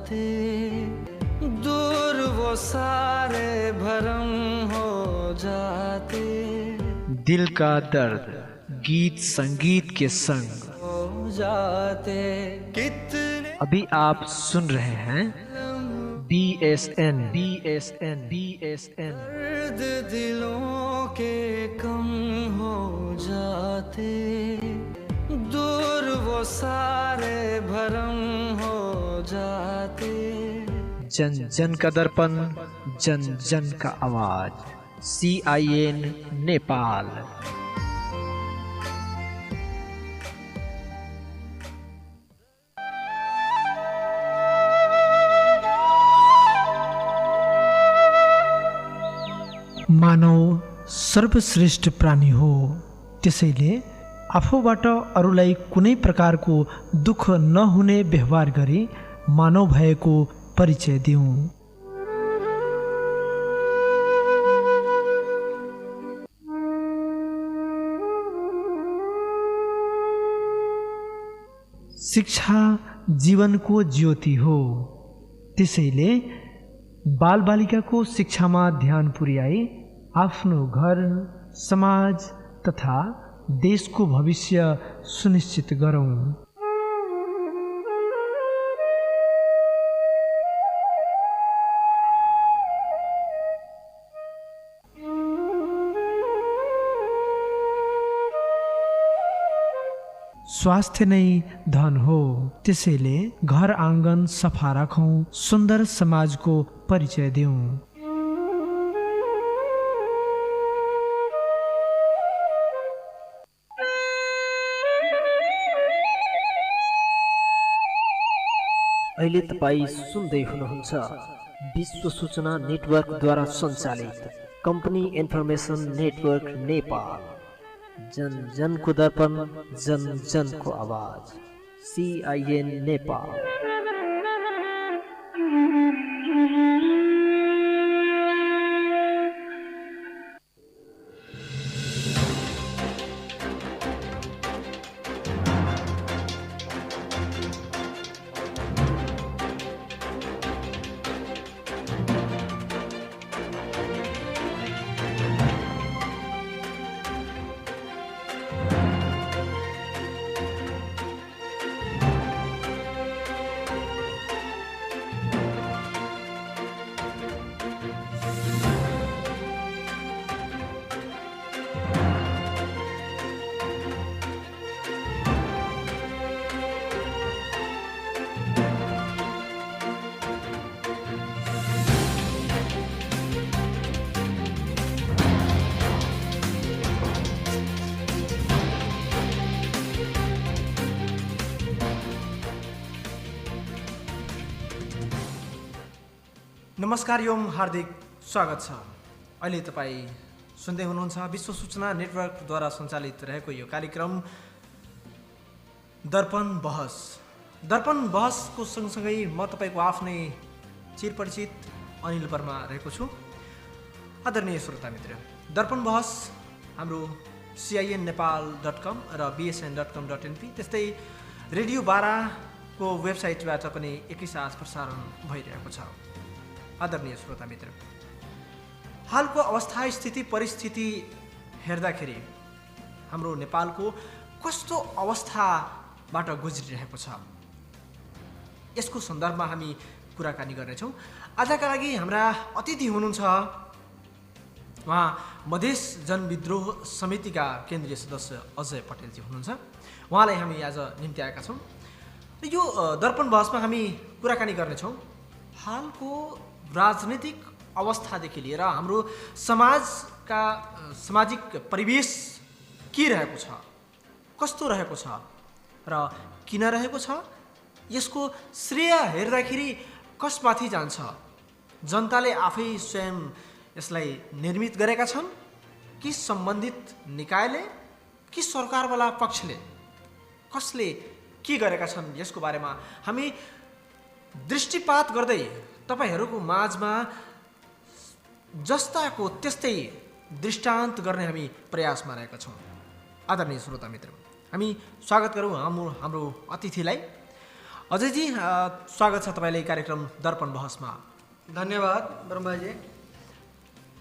जाते, दूर वो सारे भरम हो जाते। दिल का दर्द गीत संगीत के संग हो जाते कितने अभी आप सुन रहे हैं BSN दर्द दिलों के कम हो जाते, दूर वो सारे भरम हो जाते। जन जन का दर्पण, जन जन का आवाज, CIN नेपाल। मानव सर्वश्रेष्ठ प्राणी हो, त्यसैले आफूबाट अरूलाई कुनै प्रकारको दुःख नहुने व्यवहार गरी मानव भएको परिचय दिउँ। शिक्षा जीवनको ज्योति हो, त्यसैले बालबालिकाको शिक्षामा ध्यान पुर्याई आफ्नो घर, समाज तथा देशको भविष्य सुनिश्चित गरौँ। स्वास्थ्य नै धन हो, त्यसैले घर आँगन सफा राखौँ, सुन्दर समाजको परिचय दिउँ। अहिले तपाईँ सुन्दै हुनुहुन्छ विश्व सूचना नेटवर्कद्वारा सञ्चालित कम्पनी इन्फर्मेसन नेटवर्क नेपाल। जन जनको दर्पण, जन जनको आवाज, CIN नेपाल। नमस्कार एवं हार्दिक स्वागत छ। अहिले तपाईँ सुन्दै हुनुहुन्छ विश्व सूचना नेटवर्कद्वारा सञ्चालित रहेको यो कार्यक्रम दर्पण बहस। दर्पण बहसको सँगसँगै म तपाईँको आफ्नै चिरपरिचित अनिल वर्मा रहेको छु। आदरणीय श्रोता मित्र, दर्पण बहस हाम्रो CINNepal.com र BSN.com.np त्यस्तै रेडियो बाराको वेबसाइटबाट पनि एकैसाथ प्रसारण भइरहेको छ। आदरणीय श्रोता मित्र, हालको अवस्था, स्थिति, परिस्थिति हेर्दाखेरि हाम्रो नेपालको कस्तो अवस्थाबाट गुज्रिरहेको छ, यसको सन्दर्भमा हामी कुराकानी गर्नेछौँ। आजका लागि हाम्रा अतिथि हुनुहुन्छ उहाँ मधेस जनविद्रोह समितिका केन्द्रीय सदस्य अजय पटेलजी हुनुहुन्छ। उहाँलाई हामी आज निम्ति आएका छौँ। यो दर्पण बहसमा हामी कुराकानी गर्नेछौँ हालको राजनीतिक अवस्थादेखि लिएर हाम्रो समाजका सामाजिक परिवेश के रहेको छ, कस्तो रहेको छ र किन रहेको छ, यसको श्रेय हेर्दाखेरि कसमाथि जान्छ, जनताले आफै स्वयं यसलाई निर्मित गरेका छन् कि सम्बन्धित निकायले कि सरकारवाला पक्षले, कसले के गरेका छन्, यसको बारेमा हामी दृष्टिपात गर्दै तपाईहरूको माझमा जस्ताको त्यस्तै दृष्टान्त गर्ने हामी प्रयासमा रहेका छौँ। आदरणीय श्रोता मित्र, हामी स्वागत गरौँ हाम्रो अतिथिलाई। अजयजी स्वागत छ तपाईँलाई कार्यक्रम दर्पण बहसमा। धन्यवाद ब्रह्माजी।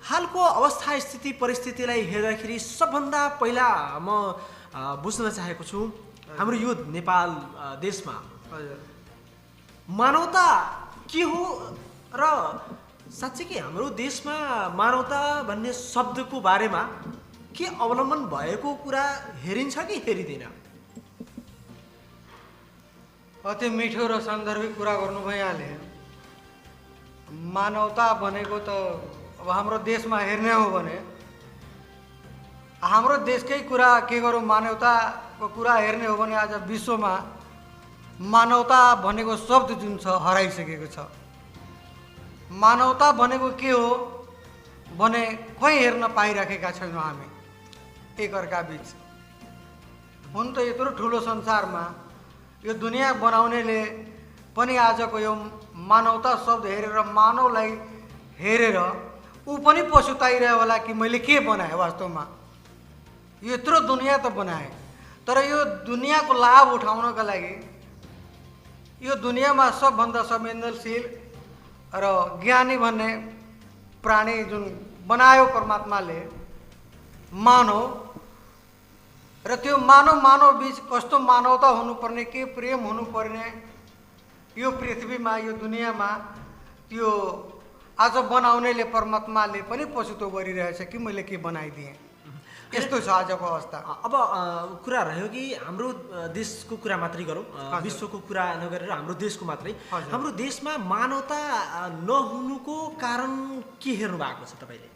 हालको अवस्था स्थिति परिस्थितिलाई हेर्दाखेरि सबभन्दा पहिला म बुझ्न चाहेको छु हाम्रो यो नेपाल देशमा हजुर मानवता के हो र साँच्चै कि हाम्रो देशमा मानवता भन्ने शब्दको बारेमा के अवलम्बन भएको कुरा हेरिन्छ कि हेरिँदैन? अति मिठो र सान्दर्भिक कुरा गर्नुभयो यहाँले। मानवता भनेको त अब हाम्रो देशमा हेर्ने हो भने हाम्रो देशकै कुरा के गरौँ, मानवताको कुरा हेर्ने हो भने आज विश्वमा मानवता भनेको शब्द जुन छ हराइसकेको छ। मानवता भनेको के हो भने कहीँ हेर्न पाइराखेका छैनौँ हामी एकअर्का बिच। हुन त यत्रो ठुलो संसारमा यो दुनियाँ बनाउनेले पनि आजको यो मानवता शब्द हेरेर मानवलाई हेरेर ऊ पनि पछुताइरह्यो होला कि मैले के बनाएँ। वास्तवमा यत्रो दुनियाँ त बनाएँ, तर यो दुनियाँको लाभ उठाउनका लागि यो दुनियाँमा सबभन्दा संवेदनशील र ज्ञानी भन्ने प्राणी जुन बनायो परमात्माले मानव, र त्यो मानव बीच कस्तो मानवता हुनुपर्ने, के प्रेम हुनुपर्ने यो पृथ्वीमा यो दुनियाँमा त्यो आज बनाउनेले परमात्माले पनि पछुतो गरिरहेछ कि मैले के बनाइदिएँ। यस्तो छ आजको अवस्था। अब कुरा रह्यो कि हाम्रो देशको कुरा मात्रै गरौँ, विश्वको कुरा नगरेर हाम्रो देशको मात्रै। हाम्रो देशमा मानवता नहुनुको कारण के हेर्नु भएको छ तपाईँले?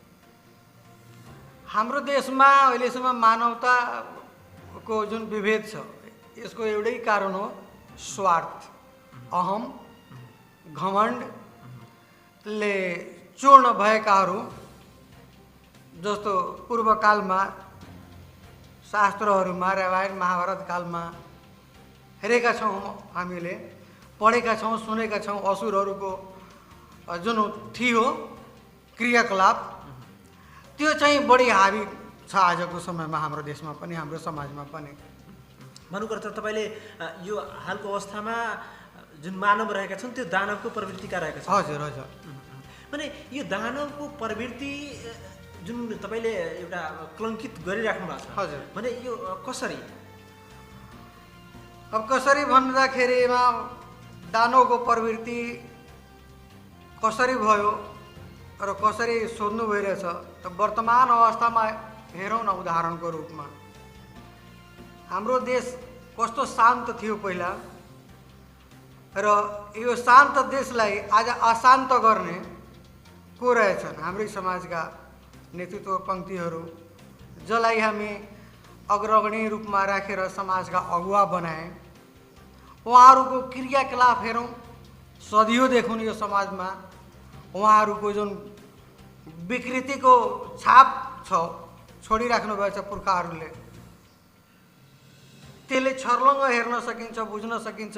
हाम्रो देशमा अहिलेसम्म मानवताको जुन विभेद छ यसको एउटै कारण हो स्वार्थ, अहम, घमण्डले चूर्ण भएकाहरू। जस्तो पूर्वकालमा शास्त्रहरूमा रामायण महाभारत कालमा हेरेका छौँ, हामीले पढेका छौँ, सुनेका छौँ असुरहरूको जुन थियो क्रियाकलाप त्यो चाहिँ बढी हावी छ आजको समयमा हाम्रो देशमा पनि हाम्रो समाजमा पनि। भन्नुपर्छ तपाईँले यो हालको अवस्थामा जुन मानव रहेका छन् त्यो दानवको प्रवृत्तिका रहेका छन्। हजुर हजुर। भने यो दानवको प्रवृत्ति जुन तपाईँले एउटा कलङ्कित गरिराख्नु भएको छ, हजुर, भने यो कसरी? अब कसरी भन्दाखेरिमा दानवको प्रवृत्ति कसरी भयो र कसरी सोध्नु भइरहेछ त वर्तमान अवस्थामा हेरौँ न। उदाहरणको रूपमा हाम्रो देश कस्तो शान्त थियो पहिला, र यो शान्त देशलाई आज अशान्त गर्ने को रहेछन्? हाम्रै समाजका नेतृत्व पङ्क्तिहरू, जसलाई हामी अग्रगणी रूपमा राखेर समाजका अगुवा बनाए। उहाँहरूको क्रियाकलाप हेरौँ, सदियोदेखि यो समाजमा उहाँहरूको जुन विकृतिको छाप छ छोडिराख्नु भएको छ पुर्खाहरूले, त्यसले छर्लङ्ग हेर्न सकिन्छ, बुझ्न सकिन्छ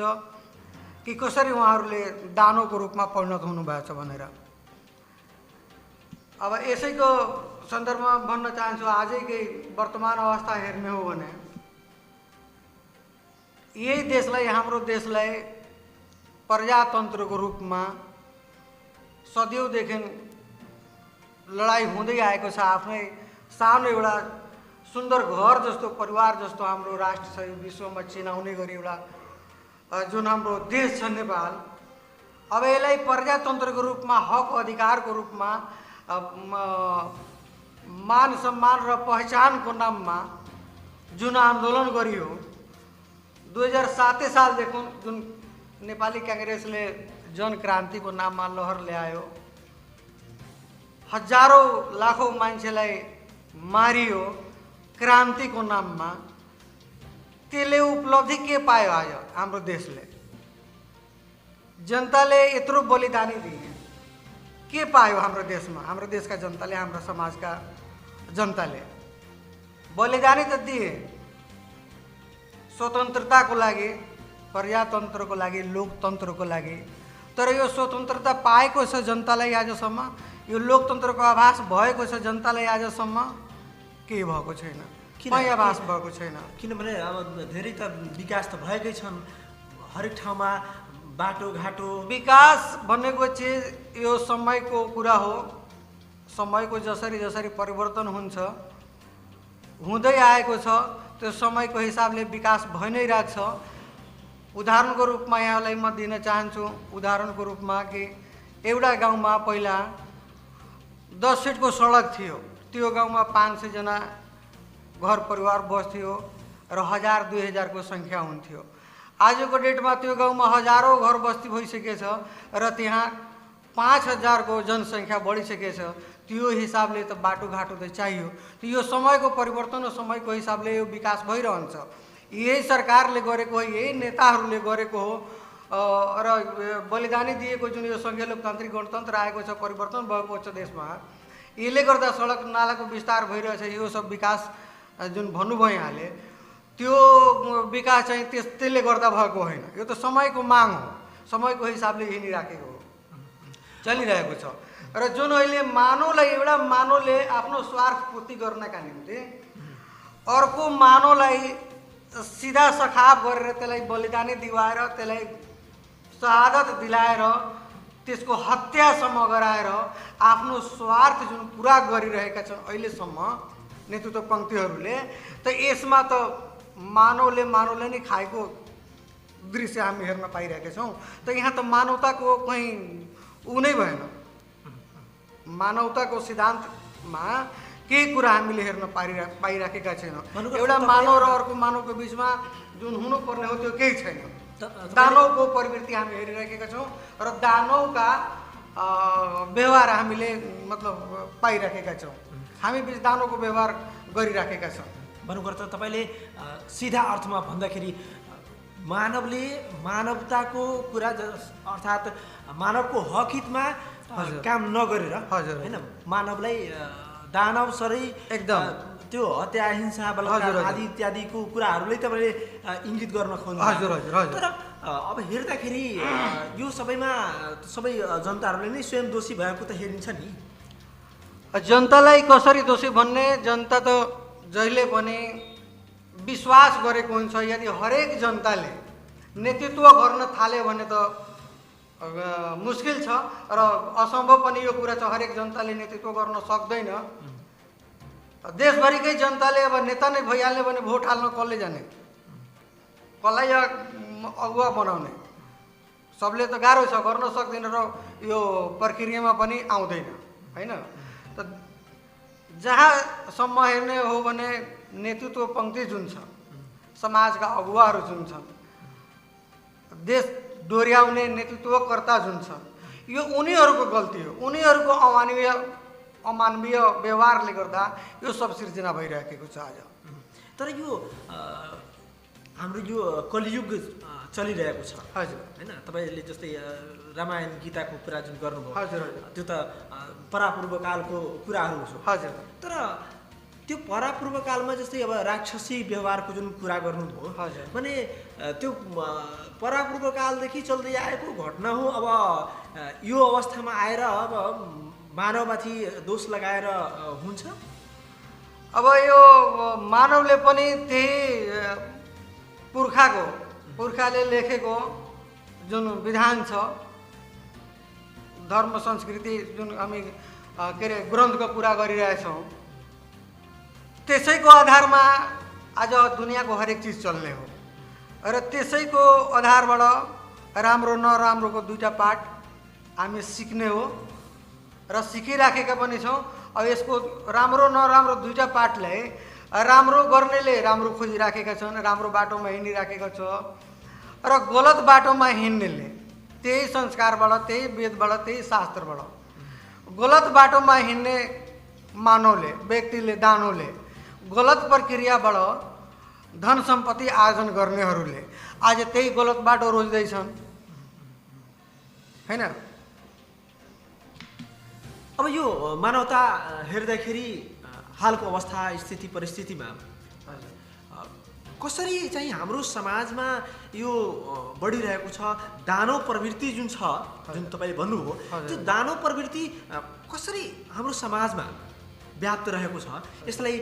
कि कसरी उहाँहरूले दानवको रूपमा परिणत हुनुभएको छ भनेर। अब यसैको सन्दर्भमा भन्न चाहन्छु, आजकै वर्तमान अवस्था हेर्ने हो भने यही देशलाई, हाम्रो देशलाई प्रजातन्त्रको रूपमा सदियौँदेखि लडाइँ हुँदै आएको छ। आफ्नै सानो एउटा सुन्दर घर जस्तो, परिवार जस्तो हाम्रो राष्ट्र छ, विश्वमा चिनाउने गरी एउटा जुन हाम्रो देश छ नेपाल। अब यसलाई प्रजातन्त्रको रूपमा, हक अधिकारको रूपमा, मान सम्मान र पहिचानको नाममा जुन आन्दोलन गरियो 2007 सालदेखि, जुन नेपाली काङ्ग्रेसले जनक्रान्तिको नाममा लहर ल्यायो, हजारौँ लाखौँ मान्छेलाई मारियो क्रान्तिको नाममा, त्यसले उपलब्धि के पायो? आज हाम्रो देशले, जनताले यत्रो बलिदानी दिए, के पायो हाम्रो देशमा? हाम्रो देशका जनताले, हाम्रो समाजका जनताले बलिदानी त दिए स्वतन्त्रताको लागि, प्रजातन्त्रको लागि, लोकतन्त्रको लागि, तर यो स्वतन्त्रता पाएको छ जनतालाई आजसम्म? यो लोकतन्त्रको आभास भएको छ जनतालाई आजसम्म? केही भएको छैन, कहीँ आभास भएको छैन। किनभने अब धेरै त विकास त भएकै छन्, हरेक ठाउँमा बाटोघाटो विकास भनेको चिज यो समयको कुरा हो। समयको जसरी जसरी परिवर्तन हुन्छ हुँदै आएको छ त्यो समयको हिसाबले विकास भइ नै रहेको छ। उदाहरणको रूपमा यहाँलाई म दिन चाहन्छु। उदाहरणको रूपमा कि एउटा गाउँमा पहिला 10 फिटको सडक थियो। त्यो गाउँमा 500 जना घर परिवार बस्थ्यो र 1000-2000 को सङ्ख्या हुन्थ्यो। आजको डेटमा त्यो गाउँमा हजारौँ घर बस्ती भइसकेछ र त्यहाँ 5000 को जनसङ्ख्या बढिसकेछ। त्यो हिसाबले त बाटोघाटो त चाहियो। त्यो यो समयको परिवर्तन र समयको हिसाबले यो विकास भइरहन्छ। यही सरकारले गरेको हो, यही नेताहरूले गरेको हो र बलिदानी दिएको जुन यो सङ्घीय लोकतान्त्रिक गणतन्त्र आएको छ, परिवर्तन भएको छ देशमा, यसले गर्दा सडक नालाको विस्तार भइरहेछ। यो सब विकास जुन भन्नुभयो यहाँले, त्यो विकास चाहिँ त्यसले गर्दा भएको होइन। यो त समयको माग हो, समयको हिसाबले हिँडिराखेको हो, चलिरहेको छ। र जुन अहिले मानवलाई एउटा मानवले आफ्नो स्वार्थ पूर्ति गर्नका निम्ति अर्को मानवलाई सिधा सखाप गरेर त्यसलाई बलिदानी दिवाएर त्यसलाई शहादत दिलाएर त्यसको हत्यासम्म गराएर आफ्नो स्वार्थ जुन पुरा गरिरहेका छन् अहिलेसम्म नेतृत्व पङ्क्तिहरूले, त यसमा त मानवले नै खाएको दृश्य हामी हेर्न पाइरहेका छौँ। त यहाँ त मानवताको कहीँ ऊ नै भएन। मानवताको सिद्धान्तमा केही कुरा हामीले हेर्न पाइराखेका छैनौँ। एउटा मानव र अर्को मानवको बिचमा जुन हुनुपर्ने हो त्यो केही छैन। दानवको प्रवृत्ति हामी हेरिरहेका छौँ र दानवका व्यवहार हामीले मतलब पाइराखेका छौँ। हामी बिच दानवको व्यवहार गरिराखेका छौँ। भन्नुपर्दा तपाईँले सिधा अर्थमा भन्दाखेरि मानवले मानवताको कुरा अर्थात् मानवको हक हितमा काम नगरेर होइन, मानवलाई दानव सरै एकदम त्यो हत्या हिंसा बलात्कार आदि इत्यादिको कुराहरूले तपाईँले इङ्गित गर्न खोज्नु। हजुर हजुर हजुर। तर अब हेर्दाखेरि यो सबैमा सबै जनताहरूले नै स्वयं दोषी भएको त हेरिन्छ नि। जनतालाई कसरी दोषी भन्ने, जनता त जहिले पनि विश्वास गरेको हुन्छ। यदि हरेक जनताले नेतृत्व गर्न थाल्यो भने त मुस्किल छ र असम्भव पनि यो कुरा छ। हरेक जनताले नेतृत्व गर्न सक्दैन। देशभरिकै जनताले अब नेता नै भइहाल्यो भने भोट हाल्न कसले जाने, कसलाई अगुवा बनाउने, सबले त गाह्रो छ, गर्न सक्दैन र यो प्रक्रियामा पनि आउँदैन होइन। त जहाँसम्म हेर्ने हो भने नेतृत्व पङ्क्ति जुन छ, समाजका अगुवाहरू जुन छन्, देश डोर्याउने नेतृत्वकर्ता जुन छन्, यो उनीहरूको गल्ती हो। उनीहरूको अमानवीय व्यवहारले गर्दा यो सब सिर्जना भइरहेको छ आज। तर यो हाम्रो यो कलियुग चलिरहेको छ हजुर होइन। तपाईँले जस्तै रामायण गीताको कुरा जुन गर्नुभयो, हजुर त्यो त परापूर्व कालको कुराहरू हो। हजुर। तर त्यो परापूर्व कालमा जस्तै अब राक्षसी व्यवहारको जुन कुरा गर्नुभयो, हजुर, भने त्यो परापूर्व कालदेखि चल्दै आएको घटना हो। अब यो अवस्थामा आएर अब मानवमाथि दोष लगाएर हुन्छ? अब यो मानवले पनि त्यही पुर्खाले लेखेको जुन विधान छ, धर्म संस्कृति जुन हामी के अरे ग्रन्थको कुरा गरिरहेछौँ, त्यसैको आधारमा आज दुनियाँको हरेक चिज चल्ने हो। र त्यसैको आधारबाट राम्रो नराम्रोको दुईटा पाठ हामी सिक्ने हो र सिकिराखेका पनि छौँ। अब यसको राम्रो नराम्रो दुईटा पाठलाई राम्रो गर्नेले राम्रो खोजिराखेका छन्, राम्रो बाटोमा हिँडिराखेको छ, र गलत बाटोमा हिँड्नेले त्यही संस्कारबाट, त्यही वेदबाट, त्यही शास्त्रबाट गलत बाटोमा हिँड्ने मानवले, व्यक्तिले, दानवले, गलत प्रक्रियाबाट धन सम्पत्ति आर्जन गर्नेहरूले आज त्यही गलत बाटो रोज्दैछन् होइन। अब यो मानवता हेर्दाखेरि हालको अवस्था स्थिति परिस्थितिमा कसरी चाहिँ हाम्रो समाजमा यो बढिरहेको छ दानव प्रवृत्ति जुन छ, जुन तपाईँले भन्नुभयो, त्यो दानव प्रवृत्ति कसरी हाम्रो समाजमा व्याप्त रहेको छ, यसलाई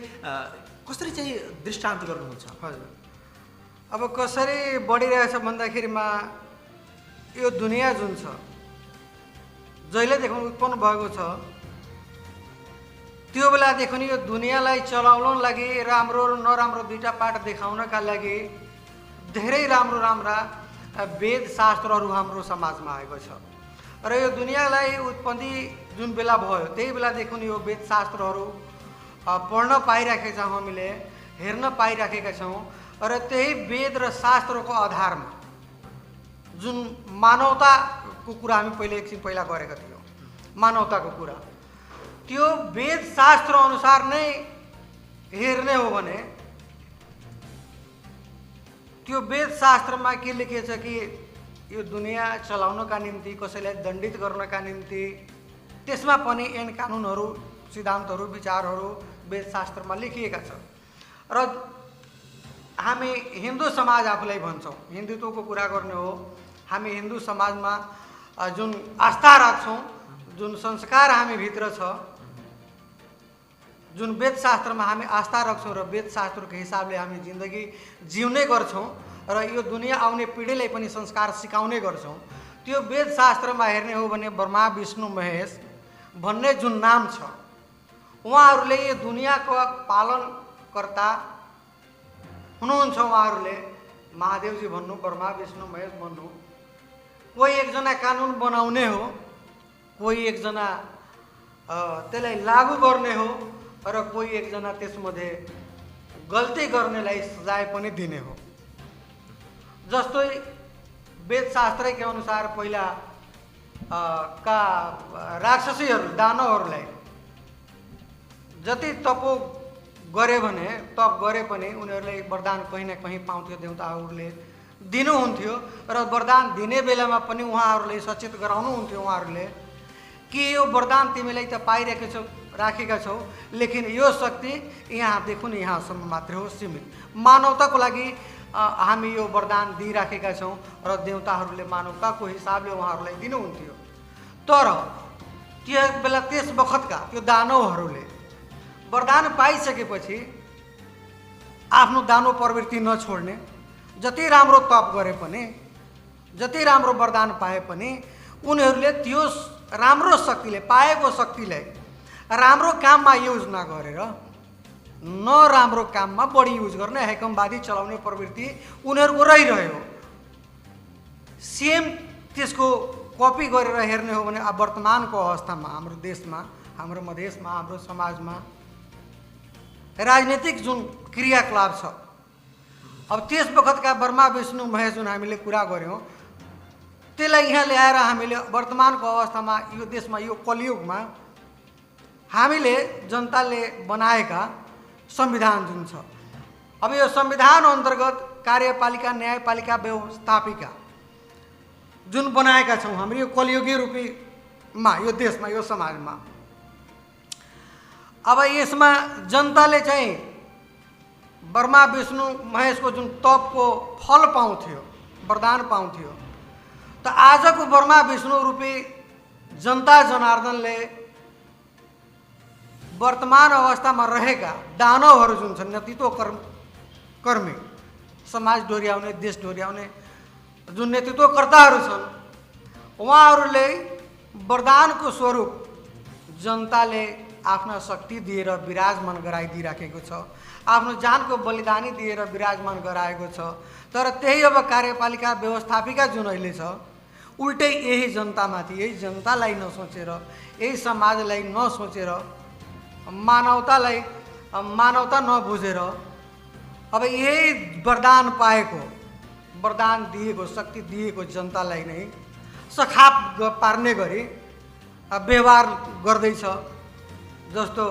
कसरी चाहिँ दृष्टान्त गर्नुहुन्छ? हजुर, अब कसरी बढिरहेछ भन्दाखेरिमा यो दुनियाँ जुन छ जहिलेदेखि उत्पन्न भएको छ त्यो बेलादेखि यो दुनियाँलाई चलाउन लागि राम्रो र नराम्रो दुईटा पाठ देखाउनका लागि धेरै राम्रो राम्रा वेद शास्त्रहरू हाम्रो समाजमा आएको छ र यो दुनियाँलाई उत्पत्ति जुन बेला भयो त्यही बेलादेखि यो वेद शास्त्रहरू पढ्न पाइराखेका छौँ, हामीले हेर्न पाइराखेका छौँ र त्यही वेद र शास्त्रको आधारमा जुन मानवताको कुरा हामी एकछिन पहिला गरेका थियौँ, मानवताको कुरा त्यो वेद शास्त्र अनुसार नै हेर्ने हो भने त्यो वेद शास्त्रमा के लेखिएको छ कि यो दुनियाँ चलाउनका निम्ति कसैलाई दण्डित गर्नका निम्ति त्यसमा पनि ऐन कानुनहरू सिद्धान्तहरू विचारहरू वेद शास्त्रमा लेखिएका छ र हामी हिन्दू समाज आफूलाई भन्छौँ, हिन्दुत्वको कुरा गर्ने हो, हामी हिन्दू समाजमा जुन आस्था राख्छौँ, जुन संस्कार हामी भित्र छ, जुन वेद शास्त्रमा हामी आस्था राख्छौँ र वेद शास्त्रको हिसाबले हामी जिन्दगी जिउने गर्छौँ र यो दुनियाँ आउने पिँढीलाई पनि संस्कार सिकाउने गर्छौँ। त्यो वेद शास्त्रमा हेर्ने हो भने ब्रह्मा विष्णु महेश भन्ने जुन नाम छ उहाँहरूले यो दुनियाँको पालनकर्ता हुनुहुन्छ। उहाँहरूले महादेवजी भन्नु, ब्रह्मा विष्णु महेश भन्नु, कोही एकजना कानुन बनाउने हो, कोही एकजना त्यसलाई लागू गर्ने हो र कोही एकजना त्यसमध्ये गल्ती गर्नेलाई सजाय पनि दिने हो। जस्तै वेद शास्त्रकै अनुसार पहिला का राक्षसीहरू दानवहरूलाई जति तपो गरे भने तप गरे पनि उनीहरूले वरदान कहीँ न कहीँ पाउँथ्यो, देवताहरूले दिनुहुन्थ्यो र वरदान दिने बेलामा पनि उहाँहरूले सचेत गराउनुहुन्थ्यो उहाँहरूले कि यो वरदान तिमीलाई त राखेका छौ, लेकिन यो शक्ति यहाँदेखि यहाँसम्म मात्रै हो, सीमित। मानवताको लागि हामी यो वरदान दिइराखेका छौँ र देवताहरूले मानवताको हिसाबले उहाँहरूलाई दिनुहुन्थ्यो। तर त्यो बेला त्यस बखतका त्यो दानवहरूले वरदान पाइसकेपछि आफ्नो दानो प्रवृत्ति नछोड्ने, जति राम्रो तप गरे पनि, जति राम्रो वरदान पाए पनि उनीहरूले त्यो राम्रो शक्तिले, पाएको शक्तिलाई राम्रो काममा युज नगरेर नराम्रो काममा बढी युज गर्ने, हैकमवादी चलाउने प्रवृत्ति उनीहरूको रहिरह्यो। सेम त्यसको कपी गरेर हेर्ने हो भने वर्तमानको अवस्थामा हाम्रो देशमा, हाम्रो मधेसमा, हाम्रो समाजमा राजनीतिक जुन क्रियाकलाप छ, अब त्यस बखतका ब्रह्मा विष्णु महेश जुन हामीले कुरा गऱ्यौँ त्यसलाई यहाँ ल्याएर हामीले वर्तमानको अवस्थामा यो देशमा, यो कलियुगमा हामीले जनताले बनाएका संविधान जुन छ, अब यो संविधान अन्तर्गत कार्यपालिका, न्यायपालिका, व्यवस्थापिका जुन बनाएका छौँ हाम्रो यो कलियुगी रूपीमा, यो देशमा, यो समाजमा, अब यसमा जनताले चाहिँ ब्रह्मा विष्णु महेशको जुन तपको फल पाउँथ्यो, वरदान पाउँथ्यो, त आजको ब्रह्मा विष्णु रूपी जनता जनार्दनले वर्तमान अवस्थामा रहेका दानवहरू जुन छन्, नेतृत्व कर्मी, समाज डोर्याउने, देश डोर्याउने जुन नेतृत्वकर्ताहरू छन्, उहाँहरूले वरदानको स्वरूप जनताले आफ्ना शक्ति दिएर विराजमान गराइदिइराखेको छ, आफ्नो जानको बलिदानी दिएर विराजमान गराएको छ। तर त्यही अब कार्यपालिका, व्यवस्थापिका जुन अहिले छ उल्टै यही जनतामाथि, यही जनतालाई नसोचेर, यही समाजलाई नसोचेर, मानवता नबुझेर अब यही वरदान पाएको, वरदान दिएको, शक्ति दिएको जनतालाई नै सखाप पार्ने गरी व्यवहार गर्दैछ। जस्तो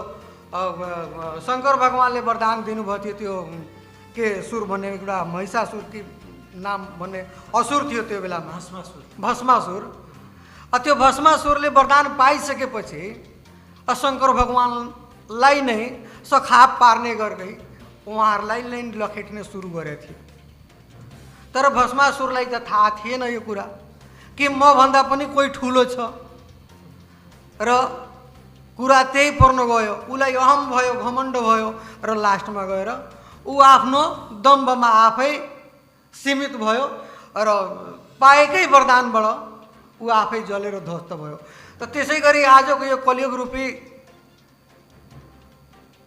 शङ्कर भगवानले वरदान दिनुभएको थियो, त्यो के सुर भन्ने एउटा महिषासुर कि नाम भन्ने असुर थियो त्यो बेलामा, भस्मासुर। त्यो भस्मासुरले वरदान पाइसकेपछि शङ्कर भगवानलाई नै सखाप पार्ने गर्दै उहाँहरूलाई नै लखेट्ने सुरु गरेको थियो। तर भस्मासुरलाई त थाहा थिएन यो कुरा कि म भन्दा पनि कोही ठुलो छ र कुरा त्यही पर्न गयो, उसलाई अहम भयो, घमण्ड भयो र लास्टमा गएर ऊ आफ्नो दम्बमा आफै सीमित भयो र पाएकै वरदानबाट ऊ आफै जलेर ध्वस्त भयो। त त्यसै गरी आजको यो कलियुग रूपी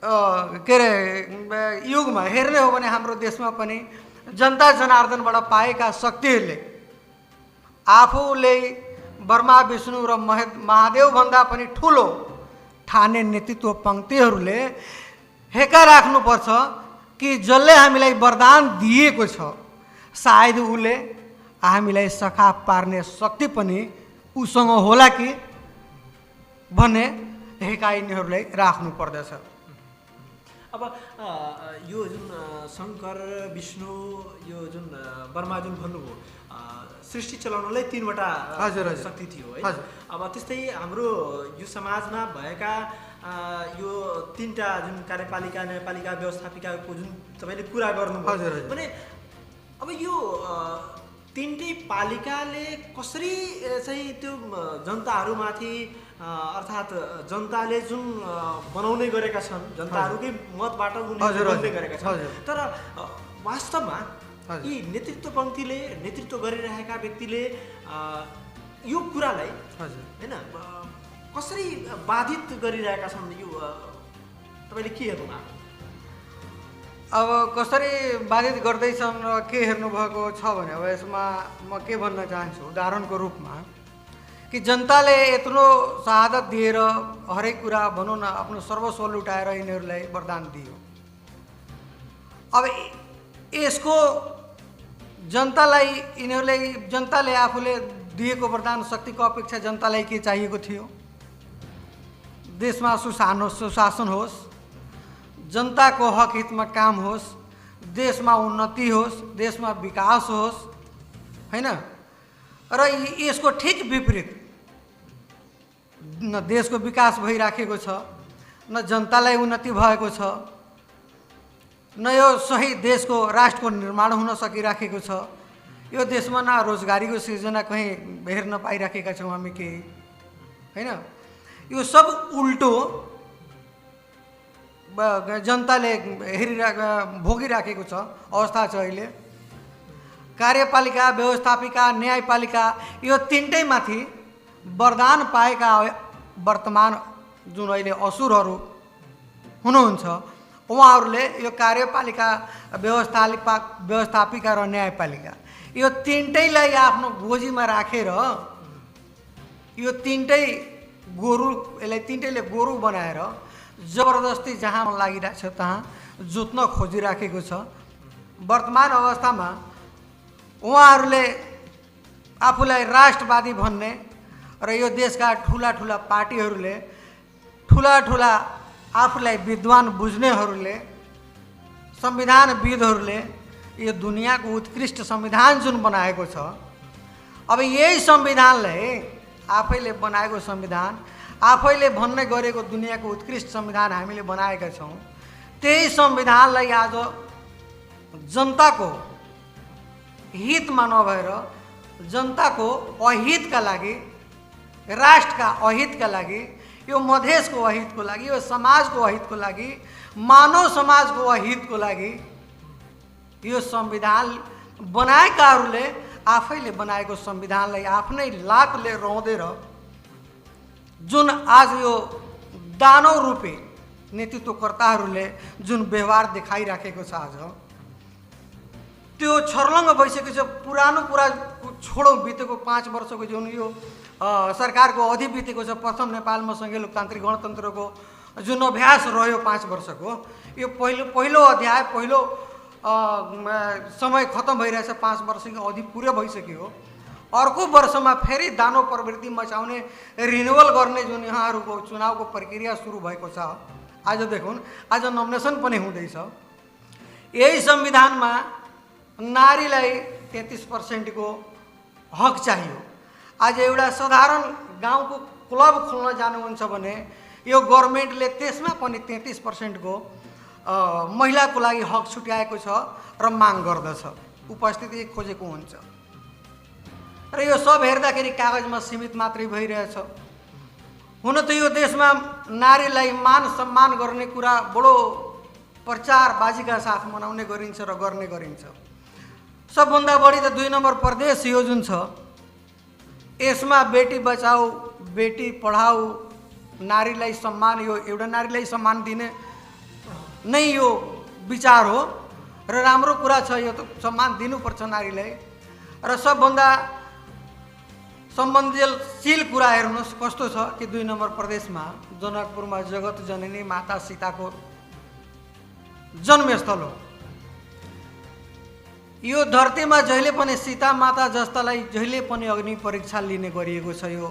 के अरे युगमा हेर्ने हो भने हाम्रो देशमा पनि जनता जनार्दनबाट पाएका शक्तिहरूले आफूले ब्रह्मा विष्णु र महादेवभन्दा पनि ठुलो ठाने नेतृत्व पङ्क्तिहरूले हेका राख्नुपर्छ कि जसले हामीलाई वरदान दिएको छ सायद उसले हामीलाई सखा पार्ने शक्ति पनि उसँग होला कि भन्ने हेका यिनीहरूलाई राख्नु पर्दछ। अब यो जुन शङ्कर विष्णु यो जुन ब्रह्मा जुन भन्नुभयो सृष्टि चलाउनलाई 3वटा शक्ति थियो है। अब त्यस्तै हाम्रो यो समाजमा भएका यो 3टा जुन कार्यपालिका न्यायपालिका व्यवस्थापिकाको जुन तपाईँले कुरा गर्नुभयो भने अब यो 3टै पालिकाले कसरी चाहिँ त्यो जनताहरूमाथि अर्थात् जनताले जुन बनाउने गरेका छन् जनताहरूकै मतबाट उनीहरूले बनाउने गरेका छन् तर वास्तवमा यी नेतृत्व पङ्क्तिले नेतृत्व गरिरहेका व्यक्तिले यो कुरालाई हैन कसरी बाधित गरिरहेका छन् यो तपाईँले के हेर्नु भएको? अब कसरी बाधित गर्दैछन् र के हेर्नुभएको छ भने अब यसमा म के भन्न चाहन्छु उदाहरणको रूपमा कि जनताले यत्रो शहादत दिएर हरेक कुरा भनौँ न आफ्नो सर्वस्व लुटाएर यिनीहरूलाई वरदान दियो। अब यसको जनताले आफूले दिएको वरदान शक्तिको अपेक्षा जनतालाई के चाहिएको थियो? देशमा सुशासन होस्, जनताको हक हितमा काम होस्, देशमा उन्नति होस्, देशमा विकास होस् हैन। र यसको ठिक विपरीत न देशको विकास भइराखेको छ, न जनतालाई उन्नति भएको छ, न यो सही देशको राष्ट्रको निर्माण हुन सकिराखेको छ। यो देशमा न रोजगारीको सिर्जना कहीँ हेर्न पाइराखेका छौँ हामी केही हैन। यो सब उल्टो जनताले भोगिराखेको छ अवस्था छ अहिले। कार्यपालिका व्यवस्थापिका न्यायपालिका यो 3टै माथि वरदान पाएका वर्तमान जुन अहिले असुरहरू हुनुहुन्छ उहाँहरूले यो कार्यपालिका व्यवस्थापिका र न्यायपालिका यो 3टैलाई आफ्नो गोजीमा राखेर यो 3टै गोरु यसलाई 3टैले गोरु बनाएर जबरजस्ती जहाँ मन लागिरहेको छ तहाँ जोत्न खोजिराखेको छ। वर्तमान अवस्थामा उहाँहरूले आफूलाई राष्ट्रवादी भन्ने र यो देशका ठुला ठुला पार्टीहरूले ठुला ठुला आफूलाई विद्वान बुझ्नेहरूले संविधानविदहरूले यो दुनियाँको उत्कृष्ट संविधान जुन बनाएको छ अब यही संविधानलाई आफैले बनाएको संविधान आफैले भन्ने गरेको दुनियाँको उत्कृष्ट संविधान हामीले बनाएका छौँ। त्यही संविधानलाई आज जनताको हितमा नभएर जनताको अहितका लागि राष्ट्रका अहितका लागि यो मधेसको अहितको लागि यो समाजको अहितको लागि मानव समाजको अहितको लागि यो संविधान बनाएकाहरूले आफैले बनाएको संविधानलाई आफ्नै लातले रौँदेर जुन आज यो दानव रूपी नेतृत्वकर्ताहरूले जुन व्यवहार देखाइराखेको छ आज त्यो छर्लङ्ग भइसकेको छ। पुरानो कुरा छोडौँ, बितेको 5 वर्षको जुन यो सरकारको अवधि बितेको छ प्रथम नेपालमा सङ्घीय लोकतान्त्रिक गणतन्त्रको जुन अभ्यास रह्यो 5 वर्षको यो पहिलो अध्याय पहिलो समय खत्म भइरहेछ। 5 वर्षको अवधि पुरै भइसक्यो। अर्को वर्षमा फेरि दानव प्रवृत्ति मचाउने रिन्युअल गर्ने जुन यहाँहरूको चुनावको प्रक्रिया सुरु भएको छ आज देखौँ आज नोमिनेसन पनि हुँदैछ। यही संविधानमा नारीलाई 33% को हक चाहियो। आज एउटा साधारण गाउँको क्लब खोल्न जानुहुन्छ भने यो गभर्नमेन्टले त्यसमा पनि 33% को महिलाको लागि हक छुट्याएको छ र माग गर्दछ, उपस्थिति खोजेको हुन्छ। र यो सब हेर्दाखेरि कागजमा सीमित मात्रै भइरहेछ। हुन त यो देशमा नारीलाई मान सम्मान गर्ने कुरा बडो प्रचारबाजीका साथ मनाउने गरिन्छ र गर्ने गरिन्छ। सबभन्दा बढी त 2 नम्बर प्रदेश यो जुन छ यसमा बेटी बचाऊ बेटी पढाऊ नारीलाई सम्मान, यो एउटा नारीलाई सम्मान दिने नै यो विचार हो र राम्रो कुरा छ। यो त सम्मान दिनुपर्छ नारीलाई। र सबभन्दा संवेदनशील कुरा हेर्नुहोस् कस्तो छ कि 2 नम्बर प्रदेशमा जनकपुरमा जगत जननी माता सीताको जन्मस्थल हो। यो धरतीमा जहिले पनि सीता माता जस्तालाई जहिले पनि अग्नि परीक्षा लिने गरिएको छ यो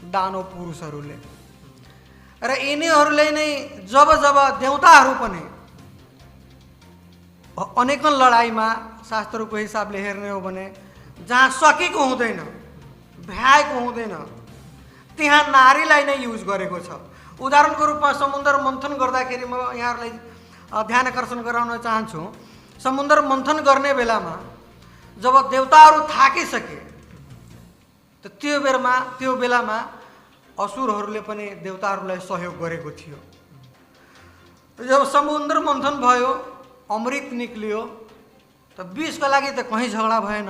दानव पुरुषहरूले। र यिनीहरूले नै जब जब देवताहरू पनि अनेकन लडाइँमा शास्त्रको हिसाबले हेर्ने हो भने जहाँ सकेको हुँदैन भ्याएको हुँदैन त्यहाँ नारीलाई नै युज गरेको छ। उदाहरणको रूपमा समुद्र मन्थन गर्दाखेरि म यहाँहरूलाई ध्यान आकर्षण गराउन चाहन्छु। समुद्र मन्थन गर्ने बेलामा जब देवताहरू थाकिसके त त्यो बेलामा असुरहरूले पनि देवताहरूलाई सहयोग गरेको थियो। जब समुद्र मन्थन भयो अमृत निक्लियो त विषका लागि त कहीँ झगडा भएन,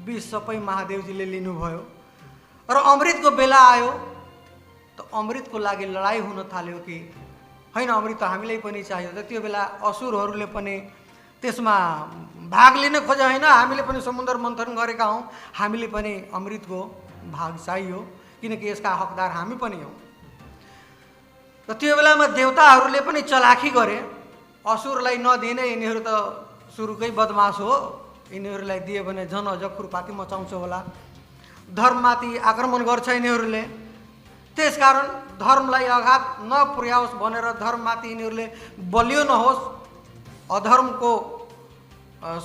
विष सबै महादेवजीले लिनुभयो। र अमृतको बेला आयो त अमृतको लागि लडाइँ हुन थाल्यो कि होइन अमृत त हामीलाई पनि चाहियो। त त्यो बेला असुरहरूले पनि त्यसमा भाग लिन खोजे, होइन हामीले पनि समुद्र मन्थन गरेका हौँ, हामीले पनि अमृतको भाग चाहियो किनकि यसका हकदार हामी पनि हौँ। र त्यो बेलामा देवताहरूले पनि चलाखी गरे, असुरलाई नदिने, यिनीहरू त सुरुकै बदमास हो, यिनीहरूलाई दिए भने झन् अझ खुरपाती मचाउँछ होला, धर्ममाथि आक्रमण गर्छ यिनीहरूले। त्यसकारण धर्मलाई आघात नपुर्याओस् भनेर धर्ममाथि यिनीहरूले बलियो नहोस्, अधर्मको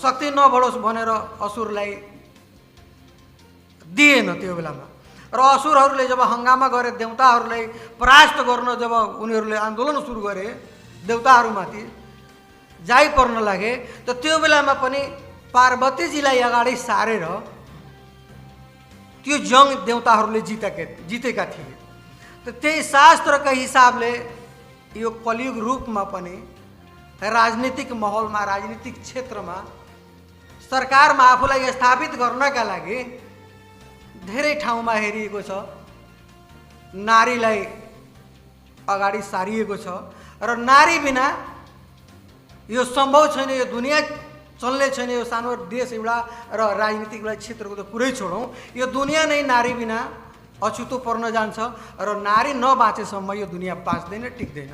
शक्ति नबढोस् भनेर असुरलाई दिएन त्यो बेलामा। र असुरहरूले जब हङ्गामा गरे देवताहरूलाई परास्त गर्न जब उनीहरूले आन्दोलन सुरु गरे देवताहरूमाथि जाइ पर्न लागे त त्यो बेलामा पनि पार्वतीजीलाई अगाडि सारेर त्यो जङ देवताहरूले जितेका थिए। त त्यही शास्त्रका हिसाबले यो कलियुग रूपमा पनि राजनीतिक माहौलमा राजनीतिक क्षेत्रमा सरकारमा आफूलाई स्थापित गर्नका लागि धेरै ठाउँमा हेरिएको छ, नारीलाई अगाडि सारिएको छ। र नारी बिना यो सम्भव छैन, यो दुनियाँ चल्ने छैन। यो सानो देश एउटा र राजनीतिक क्षेत्रको त कुरै छोडौँ, यो दुनियाँ नै नारी बिना अछुतो पर्न जान्छ र नारी नबाँचेसम्म यो दुनियाँ बाँच्दैन, टिक्दैन।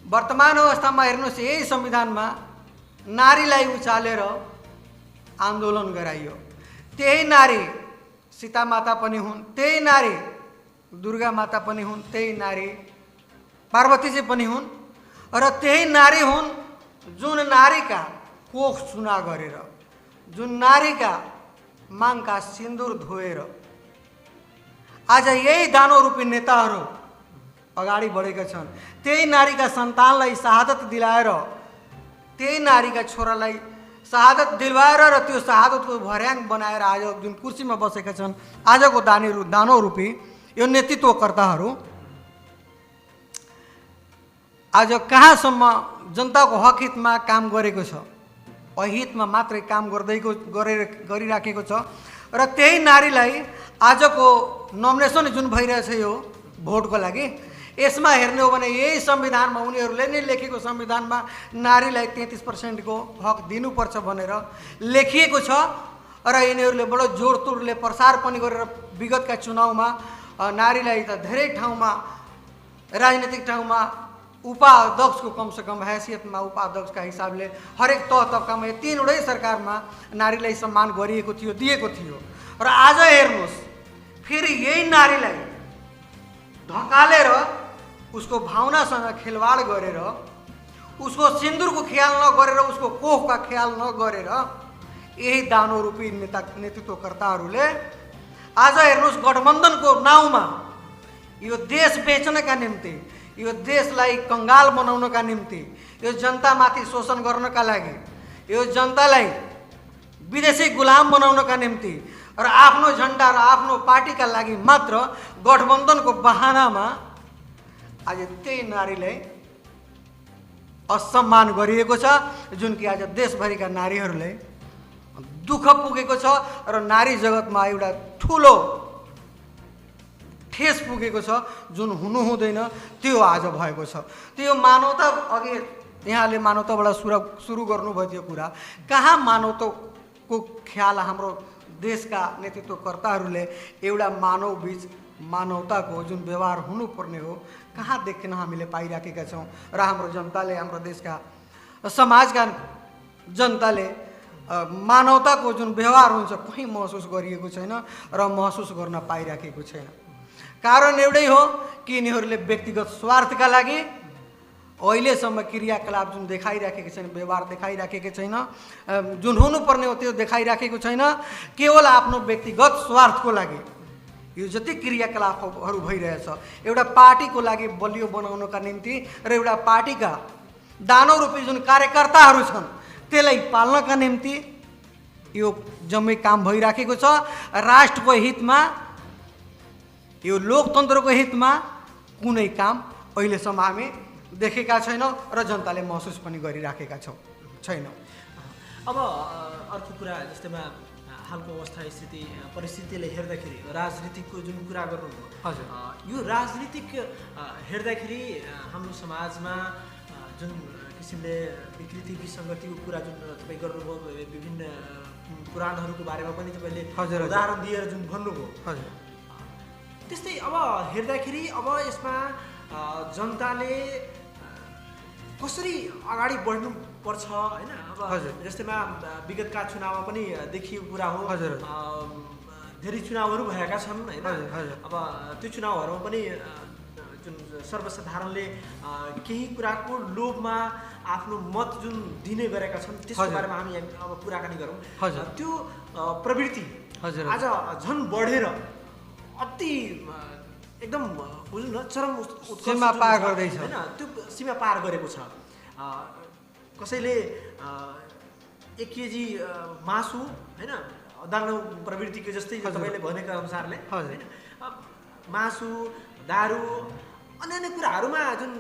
वर्तमान अवस्थामा हेर्नुहोस् यही संविधानमा नारीलाई उचालेर आन्दोलन गराइयो। त्यही नारी सीता माता पनि हुन्, त्यही नारी दुर्गा माता पनि हुन्, त्यही नारी पार्वतीजी पनि हुन् र त्यही नारी हुन् जुन नारीका कोख चुना गरेर, जुन नारीका माङका सिन्दुर धोएर आज यही दानव रूपी नेताहरू अगाडि बढेका छन्। त्यही नारीका सन्तानलाई शहादत दिलाएर, त्यही नारीका छोरालाई शहादत दिलवाएर र त्यो शहादतको भर्याङ बनाएर आज जुन कुर्सीमा बसेका छन् आजको दानव रूपी यो नेतृत्वकर्ताहरू आज कहाँसम्म जनताको हक हितमा काम गरेको छ, अहितमा मात्रै काम गरिराखेको छ। र त्यही नारीलाई आजको नोमिनेसन जुन भइरहेछ यो भोटको लागि, यसमा हेर्ने हो भने यही संविधानमा उनीहरूले नै लेखेको संविधानमा नारीलाई 33% को हक दिनुपर्छ भनेर लेखिएको छ। र यिनीहरूले बडो जोडतोडले प्रसार पनि गरेर विगतका चुनावमा नारीलाई त धेरै ठाउँमा राजनीतिक ठाउँमा उपाध्यक्षको कमसेकम हैसियतमा उपाध्यक्षका हिसाबले हरेक तह तबकामा यो 3वटै सरकारमा नारीलाई सम्मान गरिएको थियो, दिएको थियो। र आज हेर्नुहोस् फेरि यही नारीलाई ढकालेर उसको भावनासँग खेलवाड गरेर, उसको सिन्दुरको ख्याल नगरेर, उसको कोखका ख्याल नगरेर यही दानव रूपी नेतृत्वकर्ताहरूले आज हेर्नुहोस् गठबन्धनको नाउँमा यो देश बेच्नका निम्ति, यो देशलाई कंगाल बनाउनका निम्ति, यो जनतामाथि शोषण गर्नका लागि, यो जनतालाई विदेशी गुलाम बनाउनका निम्ति र आफ्नो झन्डा र आफ्नो पार्टीका लागि मात्र गठबन्धनको बहानामा आज त्यही नारीलाई असम्मान गरिएको छ, जुन कि आज देशभरिका नारीहरूलाई दुःख पुगेको छ र नारी जगतमा एउटा ठुलो ठेस पुगेको छ, जुन हुनु हुँदैन त्यो आज भएको छ। त्यो मानवता, अघि यहाँले मानवताबाट सुरु गर्नुभयो त्यो कुरा, कहाँ मानवताको ख्याल हाम्रो देशका नेतृत्वकर्ताहरूले एउटा मानव बीच मानवताको जुन व्यवहार हुनुपर्ने हो कहाँ देख्न हामीले पाइराखेका छौँ र हाम्रो जनताले, हाम्रो देशका समाजका जनताले मानवताको जुन व्यवहार हुन्छ कहीँ महसुस गरिएको छैन र महसुस गर्न पाइराखेको छैन। कारण एउटै हो कि यिनीहरूले व्यक्तिगत स्वार्थका लागि अहिलेसम्म क्रियाकलाप जुन देखाइराखेको छैन, व्यवहार देखाइराखेको छैन, जुन हुनुपर्ने हो त्यो देखाइराखेको छैन, केवल आफ्नो व्यक्तिगत स्वार्थको लागि यो जति क्रियाकलापहरू भइरहेछ एउटा पार्टीको लागि बलियो बनाउनका निम्ति र एउटा पार्टीका दानव रूपी जुन कार्यकर्ताहरू छन् त्यसलाई पाल्नका निम्ति यो जम्मै काम भइराखेको छ। राष्ट्रको हितमा, यो लोकतन्त्रको हितमा कुनै काम अहिलेसम्म हामी देखेका छैनौँ र जनताले महसुस पनि गरिराखेका छैनौँ। अब अर्को कुरा, जस्तैमा हालको अवस्था स्थिति परिस्थितिले हेर्दाखेरि राजनीतिकको जुन कुरा गर्नुभयो, हजुर, यो राजनीतिक हेर्दाखेरि हाम्रो समाजमा जुन किसिमले विकृति विसङ्गतिको कुरा जुन तपाईँ गर्नुभयो, विभिन्न पुराणहरूको बारेमा पनि तपाईँले उदाहरण दिएर जुन भन्नुभयो, हजुर, त्यस्तै अब हेर्दाखेरि अब यसमा जनताले कसरी अगाडि बढ्नुपर्छ होइन? अब जस्तैमा विगतका चुनावमा पनि देखिएको कुरा हो, धेरै चुनावहरू भएका छन् होइन? अब त्यो चुनावहरूमा पनि जुन सर्वसाधारणले केही कुराको लोभमा आफ्नो मत जुन दिने गरेका छन् त्यसको बारेमा हामी अब कुराकानी गरौँ। त्यो प्रवृत्ति आज झन् बढेर अति एकदम बुझ्नु न चरम सीमा पार गर्दैछ होइन? त्यो सीमा पार गरेको छ। कसैले 1 केजी मासु होइन, दानु प्रवृत्तिको जस्तै तपाईँले भनेको अनुसारले होइन, मासु, दारू, अन्य कुराहरूमा जुन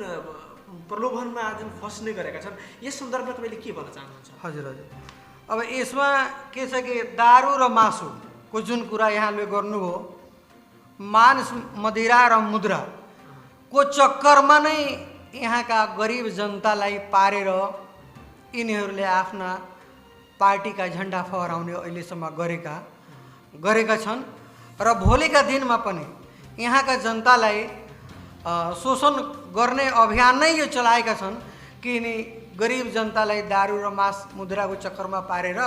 प्रलोभनमा जुन फस्ने गरेका छन्, यस सन्दर्भमा तपाईँले के भन्न चाहनुहुन्छ? हजुर हजुर, अब यसमा के छ कि दारू र मासुको जुन कुरा यहाँले गर्नुभयो, मांस, मदिरा र मुद्राको चक्करमा नै यहाँका गरिब जनतालाई पारेर यिनीहरूले आफ्ना पार्टीका झन्डा फहराउने अहिलेसम्म गरेका छन् र भोलिका दिनमा पनि यहाँका जनतालाई शोषण गर्ने अभियान नै यो चलाएका छन् कि यिनी गरिब जनतालाई दारू र मांस मुद्राको चक्करमा पारेर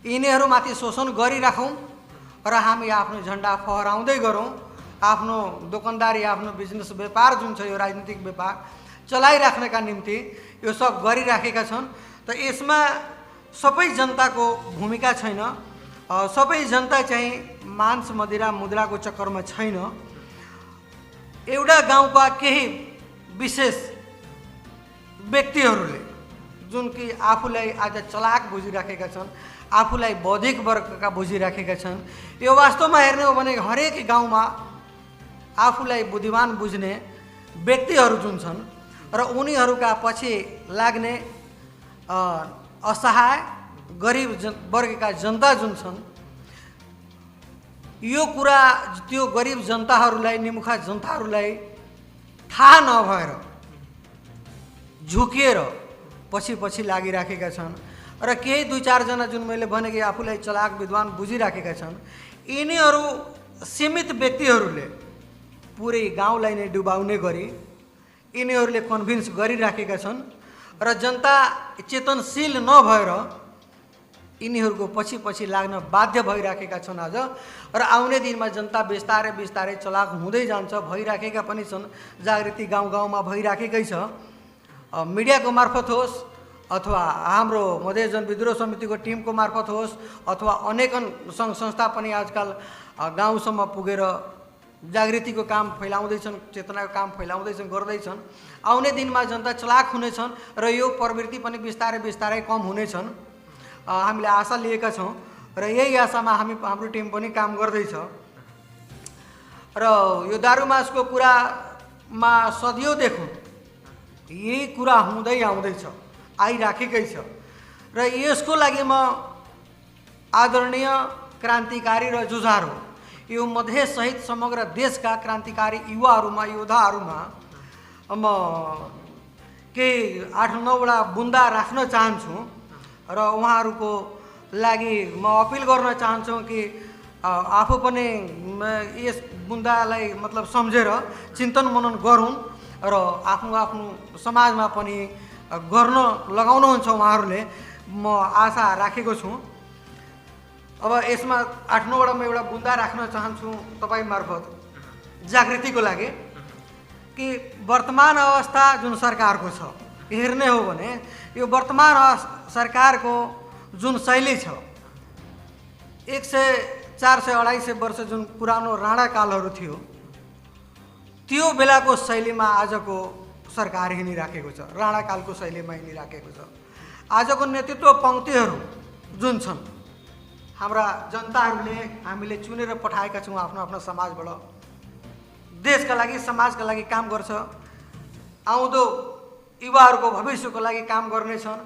यिनीहरूमाथि शोषण गरिराखौँ र हामी आफ्नो झन्डा फहराउँदै गरौँ, आफ्नो दोकानदारी, आफ्नो बिजनेस व्यापार जुन छ यो राजनीतिक व्यापार चलाइराख्नका निम्ति यो सब गरिराखेका छन्। त यसमा सबै जनताको भूमिका छैन, सबै जनता चाहिँ मांस मदिरा मुद्राको चक्करमा छैन। एउटा गाउँका केही विशेष व्यक्तिहरूले जुन कि आफूलाई आज चलाक बुझिराखेका छन्, आफूलाई बौद्धिक वर्गका बुझिराखेका छन्, यो वास्तवमा हेर्ने हो भने हरेक गाउँमा आफूलाई बुद्धिमान बुझ्ने व्यक्तिहरू जुन छन् र उनीहरूका पछि लाग्ने असहाय गरिब वर्गका जनता जुन छन्, यो कुरा त्यो गरिब जनताहरूलाई, निमुखा जनताहरूलाई थाहा नभएर झुकिएर पछि लागिराखेका छन् र केही 2-4 जना जुन मैले भने कि आफूलाई चलाक विद्वान बुझिराखेका छन्, यिनीहरू सीमित व्यक्तिहरूले पुरै गाउँलाई नै डुबाउने गरी यिनीहरूले कन्भिन्स गरिराखेका छन् र जनता चेतनशील नभएर यिनीहरूको पछि लाग्न बाध्य भइराखेका छन् आज। र आउने दिनमा जनता बिस्तारै चलाक हुँदै जान्छ, भइराखेका पनि छन्, जागृति गाउँ भइराखेकै छ। मिडियाको मार्फत होस् अथवा हाम्रो मधेस जनविद्रोह समितिको टिमको मार्फत होस् अथवा अनेकन सङ्घ संस्था पनि आजकल गाउँसम्म पुगेर जागृतिको काम फैलाउँदैछन्, चेतनाको काम फैलाउँदैछन्, गर्दैछन्। आउने दिनमा जनता चलाक हुनेछन् र यो प्रवृत्ति पनि बिस्तारै कम हुनेछन्, हामीले आशा लिएका छौँ र यही आशामा हाम्रो टिम पनि काम गर्दैछ। र यो दारू मासको कुरामा सदियौँदेखि यही कुरा हुँदै आउँदैछ, आइराखेकै छ। र यसको लागि म आदरणीय क्रान्तिकारी र जुझारू यो मधेससहित समग्र देशका क्रान्तिकारी युवाहरूमा, योद्धाहरूमा म केही 8-9 बुन्दा राख्न चाहन्छु र उहाँहरूको लागि म अपिल गर्न चाहन्छु कि आफू पनि यस बुन्दालाई मतलब सम्झेर चिन्तन मनन गरौँ र आफ्नो आफ्नो समाजमा पनि गर्न लगाउनुहुन्छ उहाँहरूले, म आशा राखेको छु। अब यसमा 8-9 एउटा बुन्दा राख्न चाहन्छु तपाईँ मार्फत जागृतिको लागि कि वर्तमान अवस्था जुन सरकारको छ हेर्ने हो भने यो वर्तमान सरकारको जुन शैली छ 100, 400, 250 वर्ष जुन पुरानो राणाकालहरू थियो त्यो बेलाको शैलीमा आजको सरकार हिँडिराखेको छ, राणाकालको शैलीमा हिँडिराखेको छ। आजको नेतृत्व पङ्क्तिहरू जुन छन् हाम्रा जनताहरूले हामीले चुनेर पठाएका छौँ आफ्नो आफ्नो समाजबाट, देशका लागि समाजका लागि काम गर्छ, आउँदो युवाहरूको भविष्यको लागि काम गर्नेछन्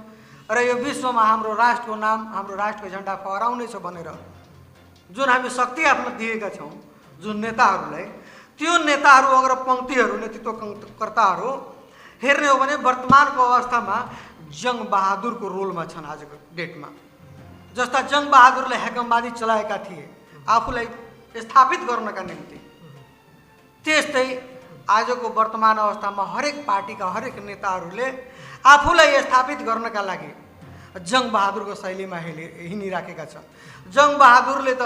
र यो विश्वमा हाम्रो राष्ट्रको नाम, हाम्रो राष्ट्रको झन्डा फहराउनेछ भनेर जुन हामी शक्ति आफ्नो दिएका छौँ जुन नेताहरूलाई, त्यो नेताहरू अगर पङ्क्तिहरू नेतृत्वकर्ताहरू हेर्ने हो भने वर्तमानको अवस्थामा जङ्गबहादुरको रोलमा छन् आजको डेटमा। जस्ता जङ्गबहादुरले हेकमबादी चलाएका थिए आफूलाई स्थापित गर्नका निम्ति, त्यस्तै आजको वर्तमान अवस्थामा हरेक पार्टीका हरेक नेताहरूले आफूलाई स्थापित गर्नका लागि जङ्गबहादुरको शैलीमा हिँडिराखेका छन्। जङ्गबहादुरले त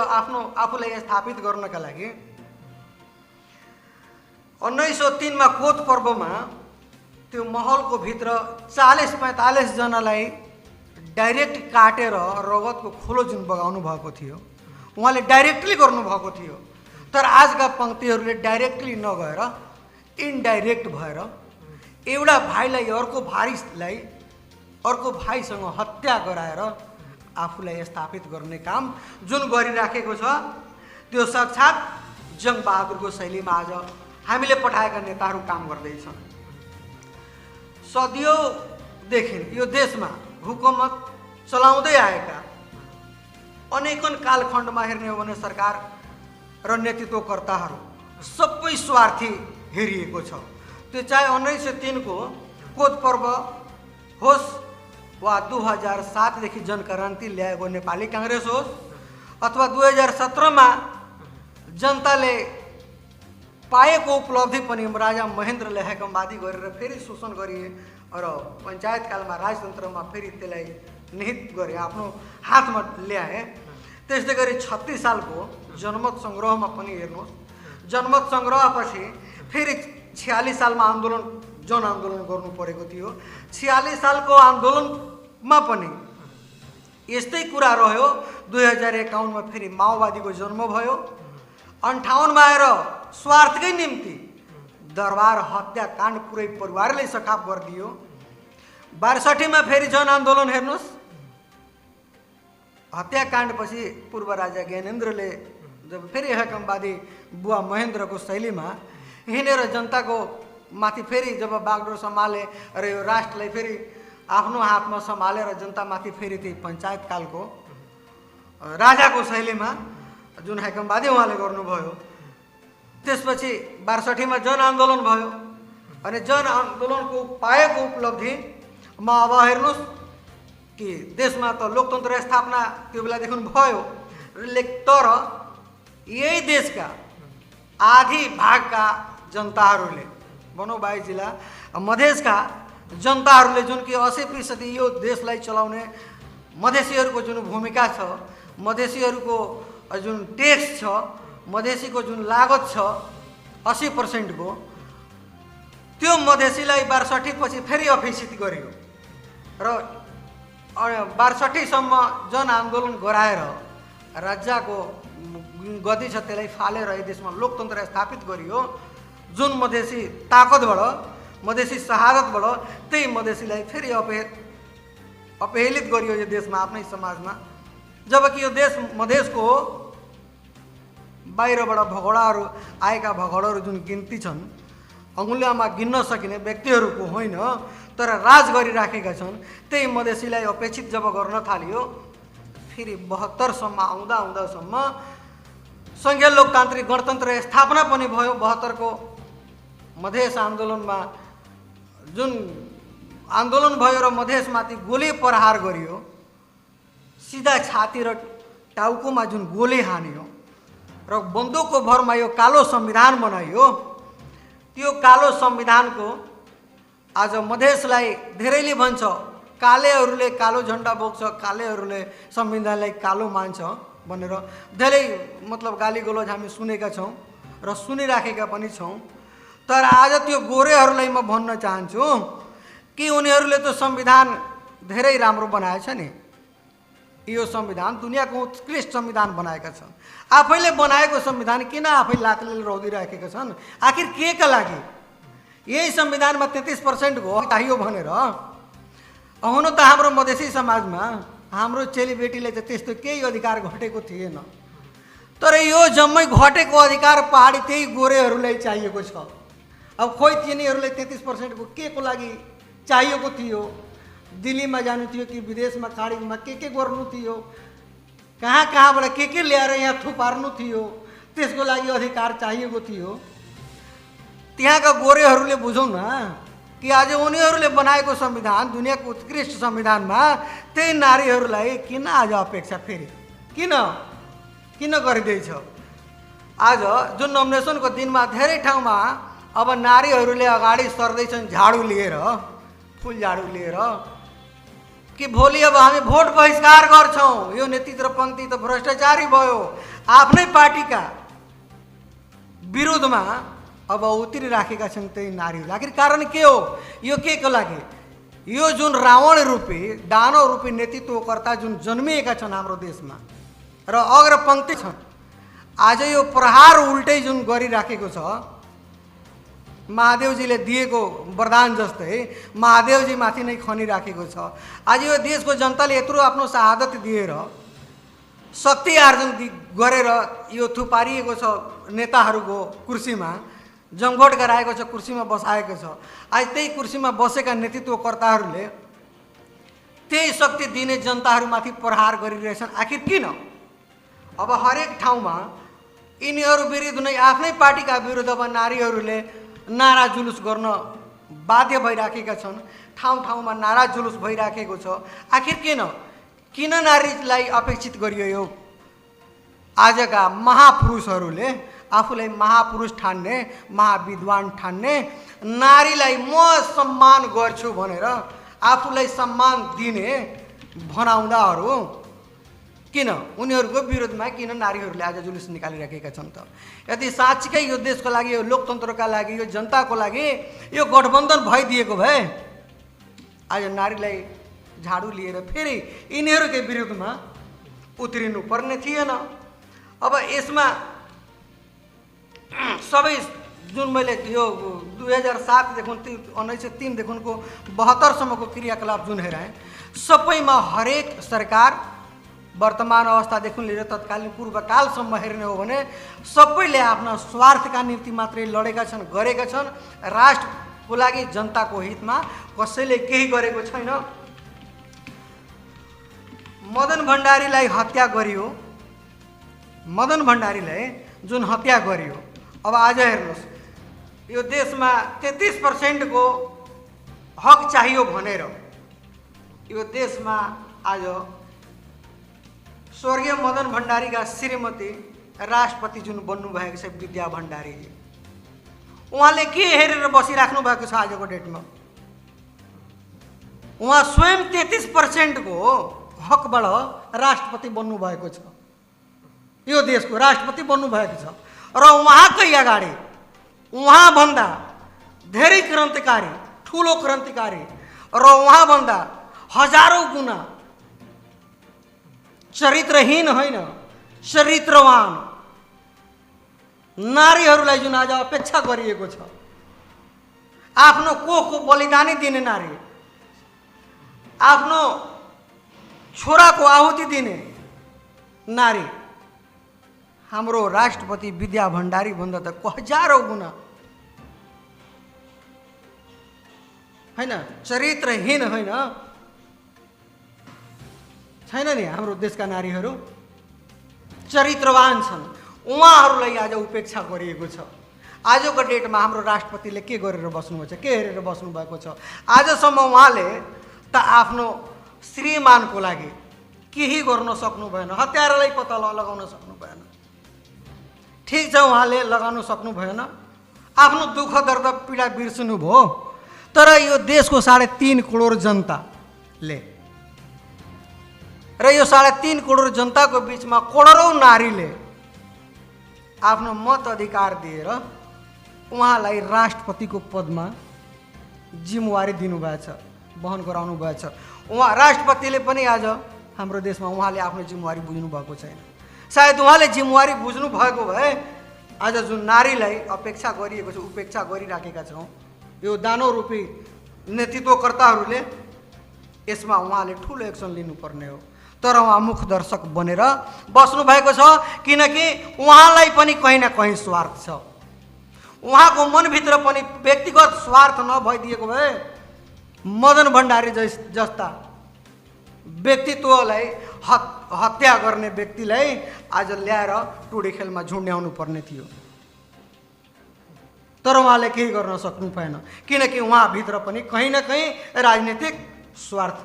आफूलाई स्थापित गर्नका लागि 1903 मा कोच पर्वमा त्यो महलको भित्र 40-45 जनालाई डाइरेक्ट काटेर रगतको खोलो जुन बगाउनु भएको थियो उहाँले डाइरेक्टली गर्नुभएको थियो। तर आजका पङ्क्तिहरूले डाइरेक्टली नगएर इनडाइरेक्ट भएर एउटा भाइलाई अर्को भाइसँग हत्या गराएर आफूलाई स्थापित गर्ने काम जुन गरिराखेको छ त्यो साक्षात् जङ्गबहादुरको शैलीमा आज हामीले पठाएका नेताहरू काम गर्दैछन्। सदियोदेखि यो देशमा हुकुमत चलाउँदै आएका अनेकन कालखण्डमा हेर्ने हो भने सरकार र नेतृत्वकर्ताहरू सबै स्वार्थी हेरिएको छ। त्यो चाहे 1903 को कोच पर्व होस् वा 2007 देखि जनक्रान्ति ल्याएको नेपाली काङ्ग्रेस होस् अथवा 2017 मा जनताले पाएको उपलब्धि पनि राजा महेन्द्रले हेकमबादी गरेर फेरि शोषण गरिए र पञ्चायत कालमा राजतन्त्रमा फेरि त्यसलाई निहित गरे, आफ्नो हातमा ल्याए। त्यस्तै गरी 36 सालको जनमत सङ्ग्रहमा पनि हेर्नुहोस्, जनमत सङ्ग्रहपछि फेरि 46 सालमा जनआन्दोलन गर्नु परेको थियो। 46 सालको आन्दोलनमा पनि यस्तै कुरा रह्यो। 2051 मा फेरि माओवादीको जन्म भयो। 58 मा आएर स्वार्थकै निम्ति दरबार हत्याकाण्ड पुरै परिवारले सखाप गरिदियो। 62 मा फेरि जनआन्दोलन हेर्नुहोस्, हत्याकाण्डपछि पूर्व राजा ज्ञानेन्द्रले जब फेरि हेकमबादी बुवा महेन्द्रको शैलीमा हिँडेर जनताको माथि फेरि जब बागडोर सम्हाले र यो राष्ट्रलाई फेरि आफ्नो हातमा सम्हालेर जनतामाथि फेरि त्यही पञ्चायत कालको राजाको शैलीमा जुन हेकमबादी उहाँले गर्नुभयो। त्यसपछि 62 मा जनआन्दोलन भयो अनि जनआन्दोलनको पाएको उपलब्धिमा अब हेर्नुहोस् कि देशमा त लोकतन्त्र स्थापना त्यो बेलादेखि भयो, तर यही देशका आधी भागका जनताहरूले भनौँ 22 जिल्ला मधेसका जनताहरूले जुन कि 80% यो देशलाई चलाउने मधेसीहरूको जुन भूमिका छ, मधेसीहरूको जुन ट्याक्स छ, मधेसीको जुन लागत छ 80% को, त्यो मधेसीलाई 62 पछि फेरि अपेक्षित गरियो र 62 सम्म जनआन्दोलन गराएर राज्यको गति छ त्यसलाई फालेर यो देशमा लोकतन्त्र स्थापित गरियो। जुन मधेसी ताकतबाट, मधेसी शहादतबाट त्यही मधेसीलाई फेरि अपहेलित गरियो यो देशमा, आफ्नै समाजमा। जबकि यो देश मधेसको हो, बाहिरबाट भगोडाहरू आएका भगोडाहरू जुन गिन्ती छन् अङ्गुलियामा गिन्न सकिने व्यक्तिहरूको होइन तर राज गरिराखेका छन्। त्यही मधेसीलाई अपेक्षित जब गर्न थालियो फेरि 72सम्म आउँदासम्म सङ्घीय लोकतान्त्रिक गणतन्त्र स्थापना पनि भयो। 72को मधेस आन्दोलनमा जुन आन्दोलन भयो र मधेसमाथि गोली प्रहार गरियो, सिधा छाती र टाउकोमा जुन गोली हानियो र बन्दुकको भरमा यो कालो संविधान बनाइयो, त्यो कालो संविधानको आज मधेसलाई धेरैले भन्छ कालेहरूले कालो झन्डा बोक्छ, कालेहरूले संविधानलाई कालो मान्छ भनेर धेरै मतलब गाली गलौज हामी सुनेका छौँ र सुनिराखेका पनि छौँ। तर आज त्यो गोरेहरूलाई म भन्न चाहन्छु कि उनीहरूले त संविधान धेरै राम्रो बनाएछ नि। यो संविधान दुनियाँको उत्कृष्ट संविधान बनाएका छन्। आफैले बनाएको संविधान किन आफै लातले रौदिराखेका छन्? आखिर के का लागि? यही संविधानमा 33% को चाहियो भनेर हुन त हाम्रो मधेसी समाजमा हाम्रो चेलीबेटीले त त्यस्तो केही अधिकार घटेको थिएन। तर यो जम्मै घटेको अधिकार पहाडी त्यही गोरेहरूलाई चाहिएको छ। अब खोइ तिनीहरूलाई 33% को के को लागि चाहिएको थियो? दिल्लीमा जानु थियो कि विदेशमा खाडीमा के गर्नु थियो? कहाँबाट के ल्याएर यहाँ थुपार्नु थियो? त्यसको लागि अधिकार चाहिएको थियो। त्यहाँका गोरेहरूले बुझौँ न कि आज उनीहरूले बनाएको संविधान दुनियाँको उत्कृष्ट संविधानमा त्यही नारीहरूलाई किन आज अपेक्षा फेरि किन गरिँदैछ? आज जुन नोमिनेसनको दिनमा धेरै ठाउँमा अब नारीहरूले अगाडि सर्दैछन् झाडु लिएर, फुल झाडु लिएर कि भोलि अब हामी भोट बहिष्कार गर्छौँ, यो नेतृत्व पङ्क्ति त भ्रष्टाचारी भयो। आफ्नै पार्टीका विरोधमा अब उत्रिराखेका छन् त्यही नारीहरू। आखिर कारण के हो? यो के को लागि? यो जुन रावण रूपी दानव रूपी नेतृत्वकर्ता जुन जन्मिएका छन् हाम्रो देशमा र अग्रपङ्क्ति छन्, आज यो प्रहार उल्टै जुन गरिराखेको छ, महादेवजीले दिएको वरदान जस्तै महादेवजी माथि नै खनिराखेको छ। आज यो देशको जनताले यत्रो आफ्नो शहादत दिएर शक्ति आर्जन गरेर यो थुपारिएको छ नेताहरूको कुर्सीमा, जमघट गराएको छ, कुर्सीमा बसाएको छ। आज त्यही कुर्सीमा बसेका नेतृत्वकर्ताहरूले त्यही शक्ति दिने जनताहरूमाथि प्रहार गरिरहेछन्। आखिर किन? अब हरेक ठाउँमा यिनीहरू विरुद्ध नै आफ्नै पार्टीका विरुद्धमा नारीहरूले नारा जुलुस गर्न बाध्य भइराखेका छन्। ठाउँमा नारा जुलुस भइराखेको छ। आखिर किन नारीलाई अपेक्षित गरियो? यो आजका महापुरुषहरूले आफूलाई महापुरुष ठान्ने, महाविद्वान ठान्ने नारीलाई म सम्मान गर्छु भनेर आफूलाई सम्मान दिने भनाउँदाहरू किन उनीहरूको विरोधमा किन नारीहरूले आज जुलुस निकालिराखेका छन् त? यदि साँच्चीकै यो देशको लागि, यो लोकतन्त्रका लागि, यो जनताको लागि यो गठबन्धन भइदिएको भए आज नारीलाई झाडु लिएर फेरि यिनीहरूकै विरुद्धमा उत्रिनु पर्ने थिएन। अब यसमा सबै जुन मैले यो 2007देखि 1903देखिको 72सम्मको क्रियाकलाप जुन हेराएँ, सबैमा हरेक सरकार वर्तमान अवस्थादेखि लिएर तत्कालीन पूर्वकालसम्म हेर्ने हो भने सबैले आफ्ना स्वार्थका निम्ति मात्रै लडेका छन्, गरेका छन्। राष्ट्रको लागि, जनताको हितमा कसैले केही गरेको छैन। मदन भण्डारीलाई हत्या गरियो, मदन भण्डारीलाई जुन हत्या गरियो, अब आज हेर्नुहोस् यो देशमा 33% को हक चाहियो भनेर यो देशमा आज स्वर्गीय मदन भण्डारीका श्रीमती राष्ट्रपति जुन बन्नुभएको छ विद्या भण्डारीजी, उहाँले के हेरेर बसिराख्नु भएको छ? आजको डेटमा उहाँ स्वयं 33% को हकबाट राष्ट्रपति बन्नुभएको छ, यो देशको राष्ट्रपति बन्नुभएको छ। र उहाँकै अगाडि उहाँभन्दा धेरै क्रान्तिकारी, ठुलो क्रान्तिकारी र उहाँभन्दा हजारौँ गुणा चरित्रहीन होइन चरित्रवान नारीहरूलाई जुन आज अपेक्षा गरिएको छ, आफ्नो कोखको बलिदानी दिने नारी, आफ्नो छोराको आहुति दिने नारी हाम्रो राष्ट्रपति विद्या भण्डारी भन्दा त हजारौँ गुणा होइन, चरित्रहीन होइन, छैन नि हाम्रो देशका नारीहरू चरित्रवान छन्। उहाँहरूलाई आज उपेक्षा गरिएको छ। आजको डेटमा हाम्रो राष्ट्रपतिले के गरेर बस्नुभएको छ, के हेरेर बस्नुभएको छ? आजसम्म उहाँले त आफ्नो श्रीमानको लागि केही गर्न सक्नु भएन, हत्यारालाई पत्ता लगाउन सक्नु भएन। ठिक छ, उहाँले लगाउन सक्नु भएन, आफ्नो दुःख दर्द पीडा बिर्सनु भयो। तर यो देशको 3.5 करोड जनताले र यो 3.5 करोड जनताको बिचमा करोडौँ नारीले आफ्नो मत अधिकार दिएर उहाँलाई राष्ट्रपतिको पदमा जिम्मेवारी दिनुभएछ, वहन गराउनु भएछ। उहाँ राष्ट्रपतिले पनि आज हाम्रो देशमा उहाँले आफ्नो जिम्मेवारी बुझ्नु भएको छैन। सायद उहाँले जिम्मेवारी बुझ्नु भएको भए आज जुन नारीलाई अपेक्षा गरिएको छ, उपेक्षा गरिराखेका छौँ यो दानव रूपी नेतृत्वकर्ताहरूले, यसमा उहाँले ठुलो एक्सन लिनुपर्ने हो। तर उहाँ मुखदर्शक बनेर बस्नु भएको छ, किनकि उहाँलाई पनि कहीँ न कहीँ स्वार्थ छ। उहाँको मनभित्र पनि व्यक्तिगत स्वार्थ नभइदिएको भए मदन भण्डारी जस्ता व्यक्तित्वलाई हत्या गर्ने व्यक्तिलाई आज ल्याएर टुडी खेलमा झुन्ड्याउनु पर्ने थियो। तर उहाँले केही गर्न सक्नु भएन, किनकि उहाँभित्र पनि कहीँ न कहीँ राजनीतिक स्वार्थ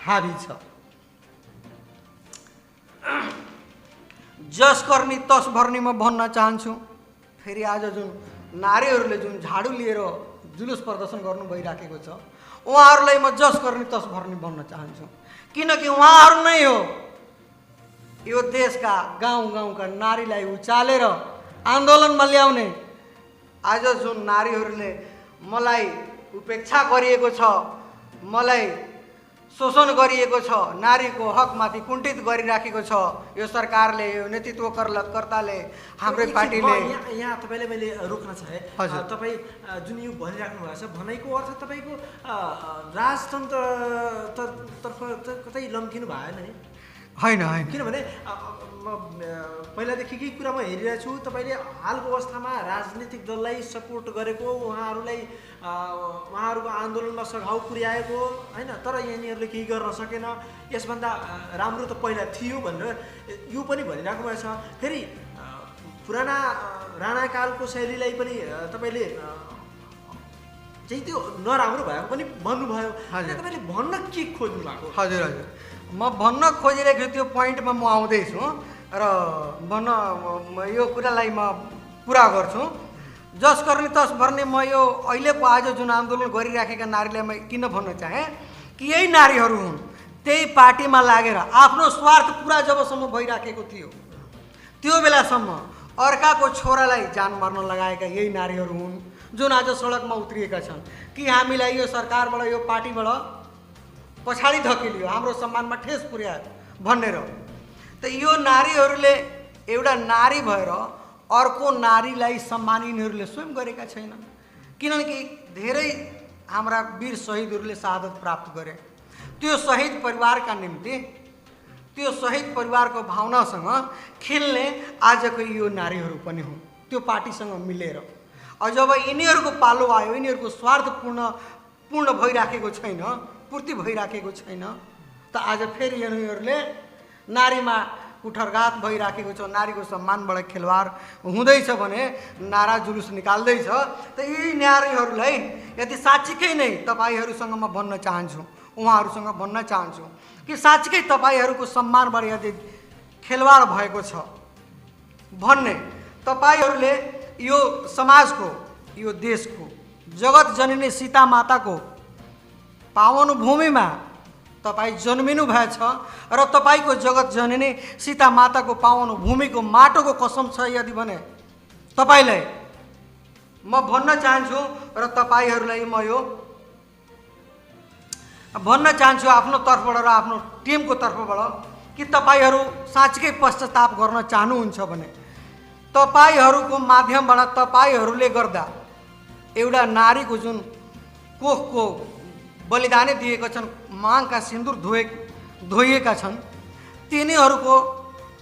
हावी छ। जस कर्नी तस भर्नी म भन्न चाहन्छु। फेरि आज जुन नारीहरूले जुन झाडु लिएर जुलुस प्रदर्शन गर्नु भइराखेको छ, उहाँहरूलाई म जस कर्नी तस भर्नी भन्न चाहन्छु, किनकि उहाँहरू नै हो यो देशका गाउँ गाउँका नारीलाई उचालेर आन्दोलनमा ल्याउने। आज जुन नारीहरूले मलाई उपेक्षा गरिएको छ, मलाई शोषण गरिएको छ, नारीको हकमाथि कुण्ठित गरिराखेको छ यो सरकारले, यो नेतृत्वकर्ताले, हाम्रै पार्टीले। यहाँ तपाईँले मैले रोक्न चाहेँ। हजुर, तपाईँ जुन यो भनिराख्नु भएको छ, भनाइको अर्थ तपाईँको राजतन्त्रतर्फ कतै लम्किनु भएन है? होइन होइन, किनभने पहिलादेखिकै कुरा म हेरिरहेको छु, तपाईँले हालको अवस्थामा राजनीतिक दललाई सपोर्ट गरेको, उहाँहरूको आन्दोलनमा सघाउ पुर्याएको होइन, तर यिनीहरूले केही गर्न सकेन, यसभन्दा राम्रो त पहिला थियो भनेर यो पनि भनिराख्नु भएको छ। फेरि पुराना राणाकालको शैलीलाई पनि तपाईँले चाहिँ त्यो नराम्रो भएको पनि भन्नुभयो। तपाईँले भन्न के खोज्नु भएको? हजुर हजुर, म भन्न खोजिरहेको त्यो पोइन्टमा म आउँदैछु र यो कुरालाई म पुरा गर्छु। जस गर्ने तस भर्ने म यो अहिलेको आज जुन आन्दोलन गरिराखेका नारीलाई म किन भन्न चाहेँ कि यही नारीहरू हुन् त्यही पार्टीमा लागेर आफ्नो स्वार्थ पुरा जबसम्म भइराखेको थियो त्यो बेलासम्म अर्काको छोरालाई जान मार्न लगाएका यही नारीहरू हुन् जुन आज सडकमा उत्रिएका छन् कि हामीलाई यो सरकारबाट, यो पार्टीबाट पछाडि धकेलियो, हाम्रो सम्मानमा ठेस पुर्यायो भनेर। त यो नारीहरूले एउटा नारी भएर अर्को नारीलाई सम्मान यिनीहरूले स्वयं गरेका छैनन्, किनकि धेरै हाम्रा वीर शहीदहरूले शहादत प्राप्त गरे। त्यो शहीद परिवारका निम्ति, त्यो शहीद परिवारको भावनासँग खेल्ने आजको यो नारीहरू पनि हुन्, त्यो पार्टीसँग मिलेर। जब यिनीहरूको पालो आयो, यिनीहरूको स्वार्थ पूर्ण भइराखेको छैन, पूर्ति भइराखेको छैन, त आज फेरि यिनीहरूले नारीमा कुठरघात भइराखेको छ, नारीको सम्मानबाट खेलवाड हुँदैछ भने नारा जुलुस निकाल्दैछ। त यी नारीहरूलाई यदि साँच्चीकै नै तपाईँहरूसँग म भन्न चाहन्छु, उहाँहरूसँग भन्न चाहन्छु कि साँच्चीकै तपाईँहरूको सम्मानबाट यदि खेलवाड भएको छ भन्ने, तपाईँहरूले यो समाजको, यो देशको जगत जननी सीता माताको पावन भूमिमा तपाईँ जन्मिनु भएछ र तपाईँको जगत जननी सीता माताको पावन भूमिको माटोको कसम छ यदि भने तपाईँलाई म भन्न चाहन्छु र तपाईँहरूलाई म यो भन्न चाहन्छु आफ्नो तर्फबाट र आफ्नो टिमको तर्फबाट कि तपाईँहरू साँच्चीकै पश्चाताप गर्न चाहनुहुन्छ भने तपाईँहरूको माध्यमबाट तपाईँहरूले गर्दा एउटा नारीको जुन कोखको बलिदानी दिएका छन्, माङका सिन्दुर धोइएका छन्, तिनीहरूको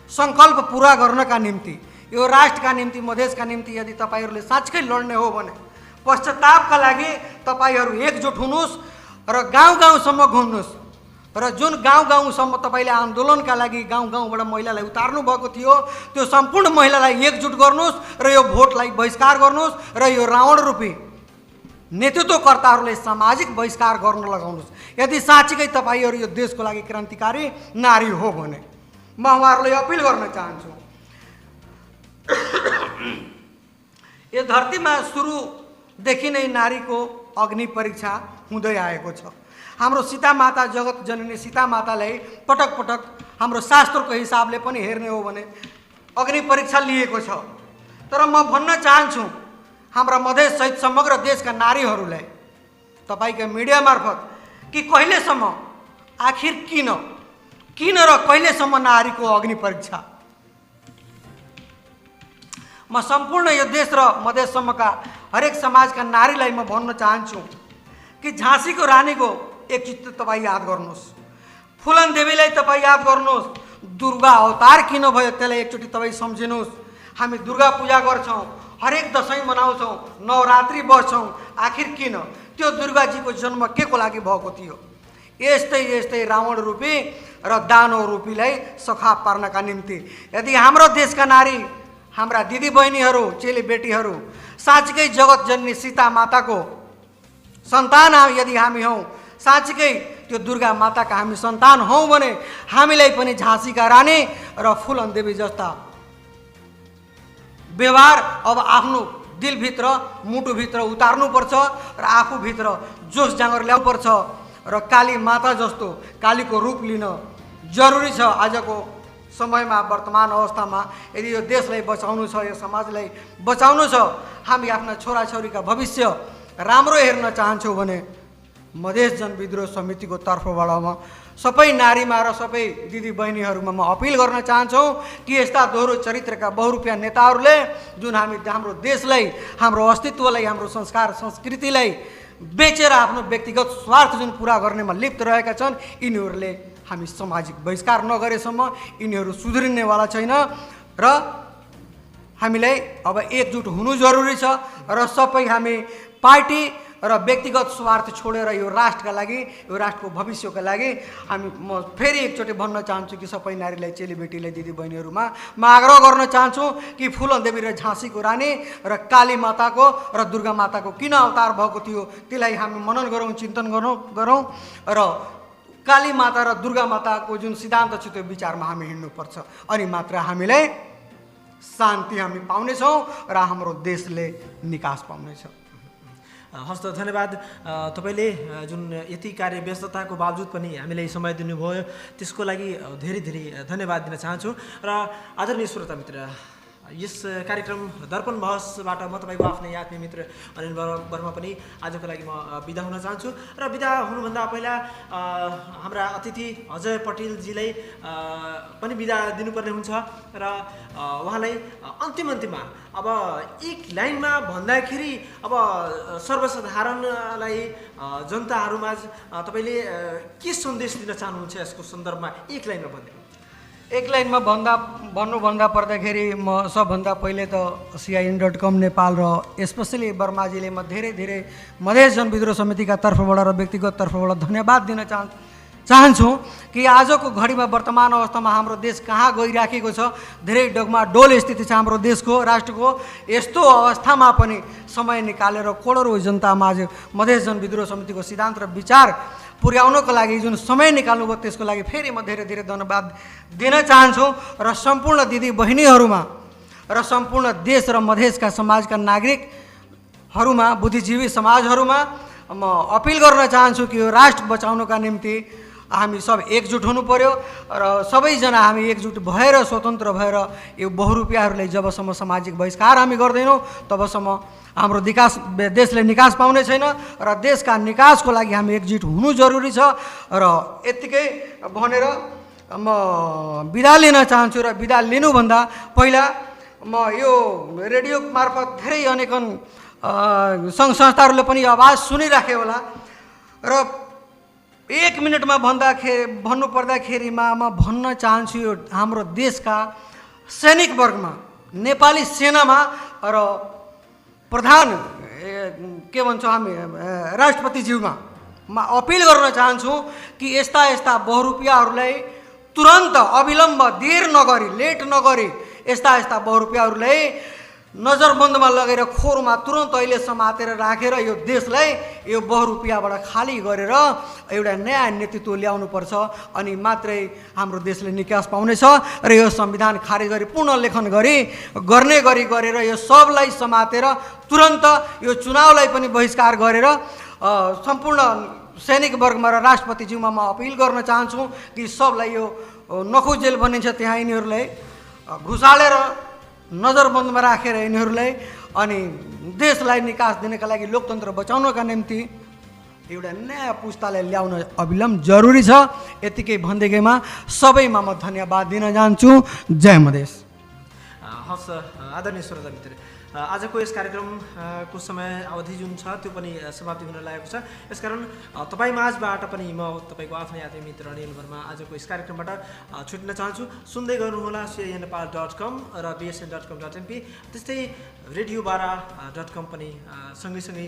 सङ्कल्प पुरा गर्नका निम्ति, यो राष्ट्रका निम्ति, मधेसका निम्ति यदि तपाईँहरूले साँच्चै लड्ने हो भने पश्चातापका लागि तपाईँहरू एकजुट हुनुहोस् र गाउँ गाउँसम्म घुम्नुहोस् र जुन गाउँ गाउँसम्म तपाईँले आन्दोलनका लागि गाउँ गाउँबाट महिलालाई उतार्नु भएको थियो त्यो सम्पूर्ण महिलालाई एकजुट गर्नुहोस् र यो भोटलाई बहिष्कार गर्नुहोस् र यो रावण रूपी नेतृत्वकर्ताहरूले सामाजिक बहिष्कार गर्न लगाउनुहोस्। यदि साँच्चीकै तपाईँहरू यो देशको लागि क्रान्तिकारी नारी हो भने म उहाँहरूलाई अपिल गर्न चाहन्छु। यो धरतीमा सुरुदेखि नै नारीको अग्नि परीक्षा हुँदै आएको छ। हाम्रो सीता माता जगत जननी सीता मातालाई पटक पटक हाम्रो शास्त्रको हिसाबले पनि हेर्ने हो भने अग्नि परीक्षा लिएको छ। तर म भन्न चाहन्छु हाम्रा मधेस सहित समग्र देशका नारीहरूलाई तपाईँका मिडिया मार्फत कि कहिलेसम्म आखिर किन र कहिलेसम्म नारीको अग्नि परीक्षा। म सम्पूर्ण यो देश र मधेससम्मका हरेक समाजका नारीलाई म भन्न चाहन्छु कि झाँसीको रानीको एकचोटि तपाईँ याद गर्नुहोस्, फुलन देवीलाई तपाईँ याद गर्नुहोस्, दुर्गा अवतार किन भयो त्यसलाई एकचोटि तपाईँ सम्झिनुहोस्। हामी दुर्गा पूजा गर्छौँ, हरेक दसैँ मनाउँछौँ, नवरात्रि बस्छौँ, आखिर किन? त्यो दुर्गाजीको जन्म के को लागि भएको थियो? यस्तै रावण रूपी र दानव रूपीलाई सखा पार्नका निम्ति। यदि हाम्रो देशका नारी हाम्रा दिदी बहिनीहरू चेली बेटीहरू साँच्चीकै जगत जननी सीता माताको सन्तान यदि हामी हौँ, साँच्चीकै त्यो दुर्गा माताका हामी सन्तान हौँ भने हामीलाई पनि झाँसीका रानी र फुलन देवी जस्ता व्यवहार अब आफ्नो दिलभित्र मुटुभित्र उतार्नुपर्छ र आफूभित्र जोस जाँगर ल्याउनुपर्छ र काली माता जस्तो कालीको रूप लिन जरुरी छ। आजको समयमा वर्तमान अवस्थामा यदि यो देशलाई बचाउनु छ, यो समाजलाई बचाउनु छ, हामी आफ्ना छोराछोरीका भविष्य राम्रो हेर्न चाहन्छौँ भने मधेस जनविद्रोह समितिको तर्फबाट म सबै नारीमा र सबै दिदी बहिनीहरूमा म अपिल गर्न चाहन्छौँ कि यस्ता दोहोरो चरित्रका बहुरूपिया नेताहरूले जुन हाम्रो देशलाई, हाम्रो अस्तित्वलाई, हाम्रो संस्कार संस्कृतिलाई बेचेर आफ्नो व्यक्तिगत स्वार्थ जुन पुरा गर्नेमा लिप्त रहेका छन्, यिनीहरूले हामी सामाजिक बहिष्कार नगरेसम्म यिनीहरू सुध्रिनेवाला छैन र हामीलाई अब एकजुट हुनु जरुरी छ र सबै हामी पार्टी र व्यक्तिगत स्वार्थ छोडेर यो राष्ट्रका लागि, यो राष्ट्रको भविष्यका लागि म फेरि एकचोटि भन्न चाहन्छु कि सबै नारीलाई, चेलीबेटीलाई, दिदी बहिनीहरूमा म आग्रह गर्न चाहन्छु कि फुलन देवी र झाँसीको रानी र काली माताको र दुर्गा माताको किन अवतार भएको थियो त्यसलाई हामी मनन गरौँ, चिन्तन गरौँ र काली माता र दुर्गा माताको जुन सिद्धान्त छ त्यो विचारमा हामी हिँड्नुपर्छ। अनि मात्र हामीलाई शान्ति हामी पाउनेछौँ र हाम्रो देशले निकास पाउनेछ। हस्त धन्यवाद। तपाईँले जुन यति कार्य व्यस्तताको बावजुद पनि हामीलाई समय दिनुभयो त्यसको लागि धेरै धेरै धन्यवाद दिन चाहन्छु। र आदरणीय श्रोता मित्र, यस कार्यक्रम दर्पण बहसबाट म तपाईँको आफ्नै आत्मीय मित्र अनिल वर्मा पनि आजको लागि म बिदा हुन चाहन्छु। र बिदा हुनुभन्दा पहिला हाम्रा अतिथि अजय पटेलजीलाई पनि बिदा दिनुपर्ने हुन्छ र उहाँलाई अन्तिममा अब एक लाइनमा भन्दाखेरि अब सर्वसाधारणलाई जनताहरूमा तपाईँले के सन्देश दिन चाहनुहुन्छ यसको सन्दर्भमा एक लाइनमा भनिदिनु? एक लाइनमा भन्नुभन्दा पर्दाखेरि म सबभन्दा पहिले त CIN.com नेपाल र स्पेसली वर्माजीले म धेरै मधेस जनविद्रोह समितिका तर्फबाट र व्यक्तिगत तर्फबाट धन्यवाद दिन चाहन्छु कि आजको घडीमा वर्तमान अवस्थामा हाम्रो देश कहाँ गइराखेको छ, धेरै डगमाडोल स्थिति छ हाम्रो देशको, राष्ट्रको। यस्तो अवस्थामा पनि समय निकालेर करोडौँ जनतामाझ मधेस जनविद्रोह समितिको सिद्धान्त र विचार पुर्याउनको लागि जुन समय निकाल्नु भयो त्यसको लागि फेरि म धेरै धन्यवाद दिन चाहन्छु र सम्पूर्ण दिदी बहिनीहरूमा र सम्पूर्ण देश र मधेसका समाजका नागरिकहरूमा, बुद्धिजीवी समाजहरूमा म अपिल गर्न चाहन्छु कि यो राष्ट्र बचाउनका निम्ति हामी सब एकजुट हुनु पर्यो र सबैजना हामी एकजुट भएर स्वतन्त्र भएर यो बहुरूपियाहरूलाई जबसम्म सामाजिक बहिष्कार हामी गर्दैनौँ तबसम्म हाम्रो देशले निकास पाउने छैन र देशका निकासको लागि हामी एकजुट हुनु जरुरी छ। र यतिकै भनेर म बिदा लिन चाहन्छु र बिदा लिनुभन्दा पहिला म यो रेडियो मार्फत धेरै अनेकन सङ्घ संस्थाहरूले पनि आवाज सुनिराखे होला र एक मिनटमा भन्नुपर्दाखेरिमा म भन्न चाहन्छु यो हाम्रो देशका सैनिक वर्गमा, नेपाली सेनामा र प्रधान के भन्छौँ हामी राष्ट्रपतिज्यूमा म अपिल गर्न चाहन्छु कि यस्ता यस्ता बहुरूपियाहरूलाई तुरन्त अविलम्ब देर नगरी लेट नगरी यस्ता यस्ता बहुरूपियाहरूलाई नजरबन्दमा लगेर खोरमा तुरन्त अहिले समातेर राखेर यो देशलाई यो बहुरूपियाबाट खाली गरेर एउटा नयाँ नेतृत्व ल्याउनुपर्छ अनि मात्रै हाम्रो देशले निकास पाउनेछ र यो संविधान खारेज गरी पुनर्लेखन गर्ने गरी गरेर यो सबलाई समातेर तुरन्त यो चुनावलाई पनि बहिष्कार गरेर सम्पूर्ण सैनिक वर्गमा र राष्ट्रपतिज्यूमा म अपिल गर्न चाहन्छु कि सबलाई यो नखु जेल बनिन्छ त्यहाँ यिनीहरूलाई घुसालेर नजरबन्दमा राखेर यिनीहरूलाई अनि देशलाई निकास दिनका लागि लोकतन्त्र बचाउनका निम्ति एउटा नयाँ पुस्तालाई ल्याउन अविलम्ब जरुरी छ। यतिकै भन्दैमा सबैमा म धन्यवाद दिन चाहन्छु। जय मधेस। हस् आदरणीय श्रोता मित्र, आजको यस कार्यक्रमको समय अवधि जुन छ त्यो पनि समाप्ति हुन लागेको छ। यसकारण तपाईँ माझबाट पनि म तपाईँको आफ्नै आत्मीय मित्र अनिल वर्मा आजको यस कार्यक्रमबाट छुट्न चाहन्छु। सुन्दै गर्नुहोला CINNepal.com र BSN.com.np, त्यस्तै रेडियोबारा.com पनि सँगैसँगै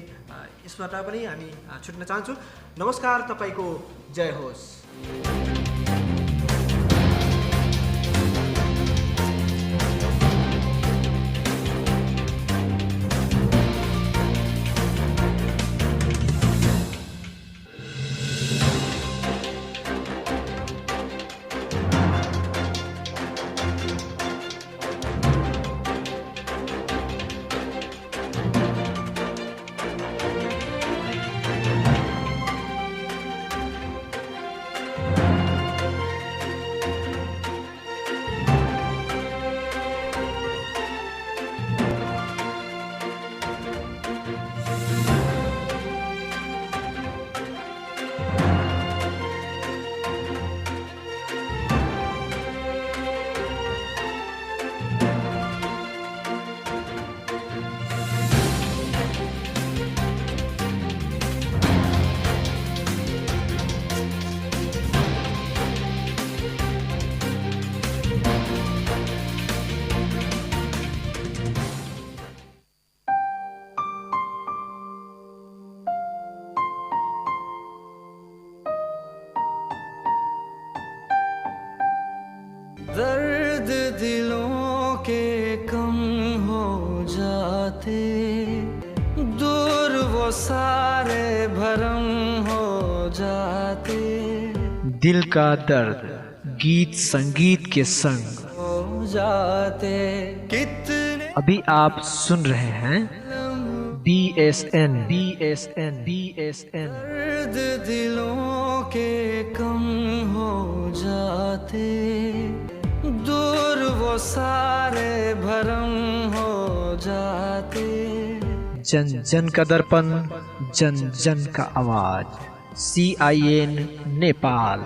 यसबाट पनि हामी छुट्न चाहन्छु। नमस्कार, तपाईँको जय होस्। दर्द दिलों के कम हो जाते, दूर वो सारे भरम हो जाते। दिल का दर्द गीत संगीत के संग हो जाते कितने। अभी आप सुन रहे हैं BSN दर्द दिलों के कम हो जाते, दूर वो सारे भरम हो जाते। जन जन का दर्पण, जन जन का आवाज। CIN नेपाल।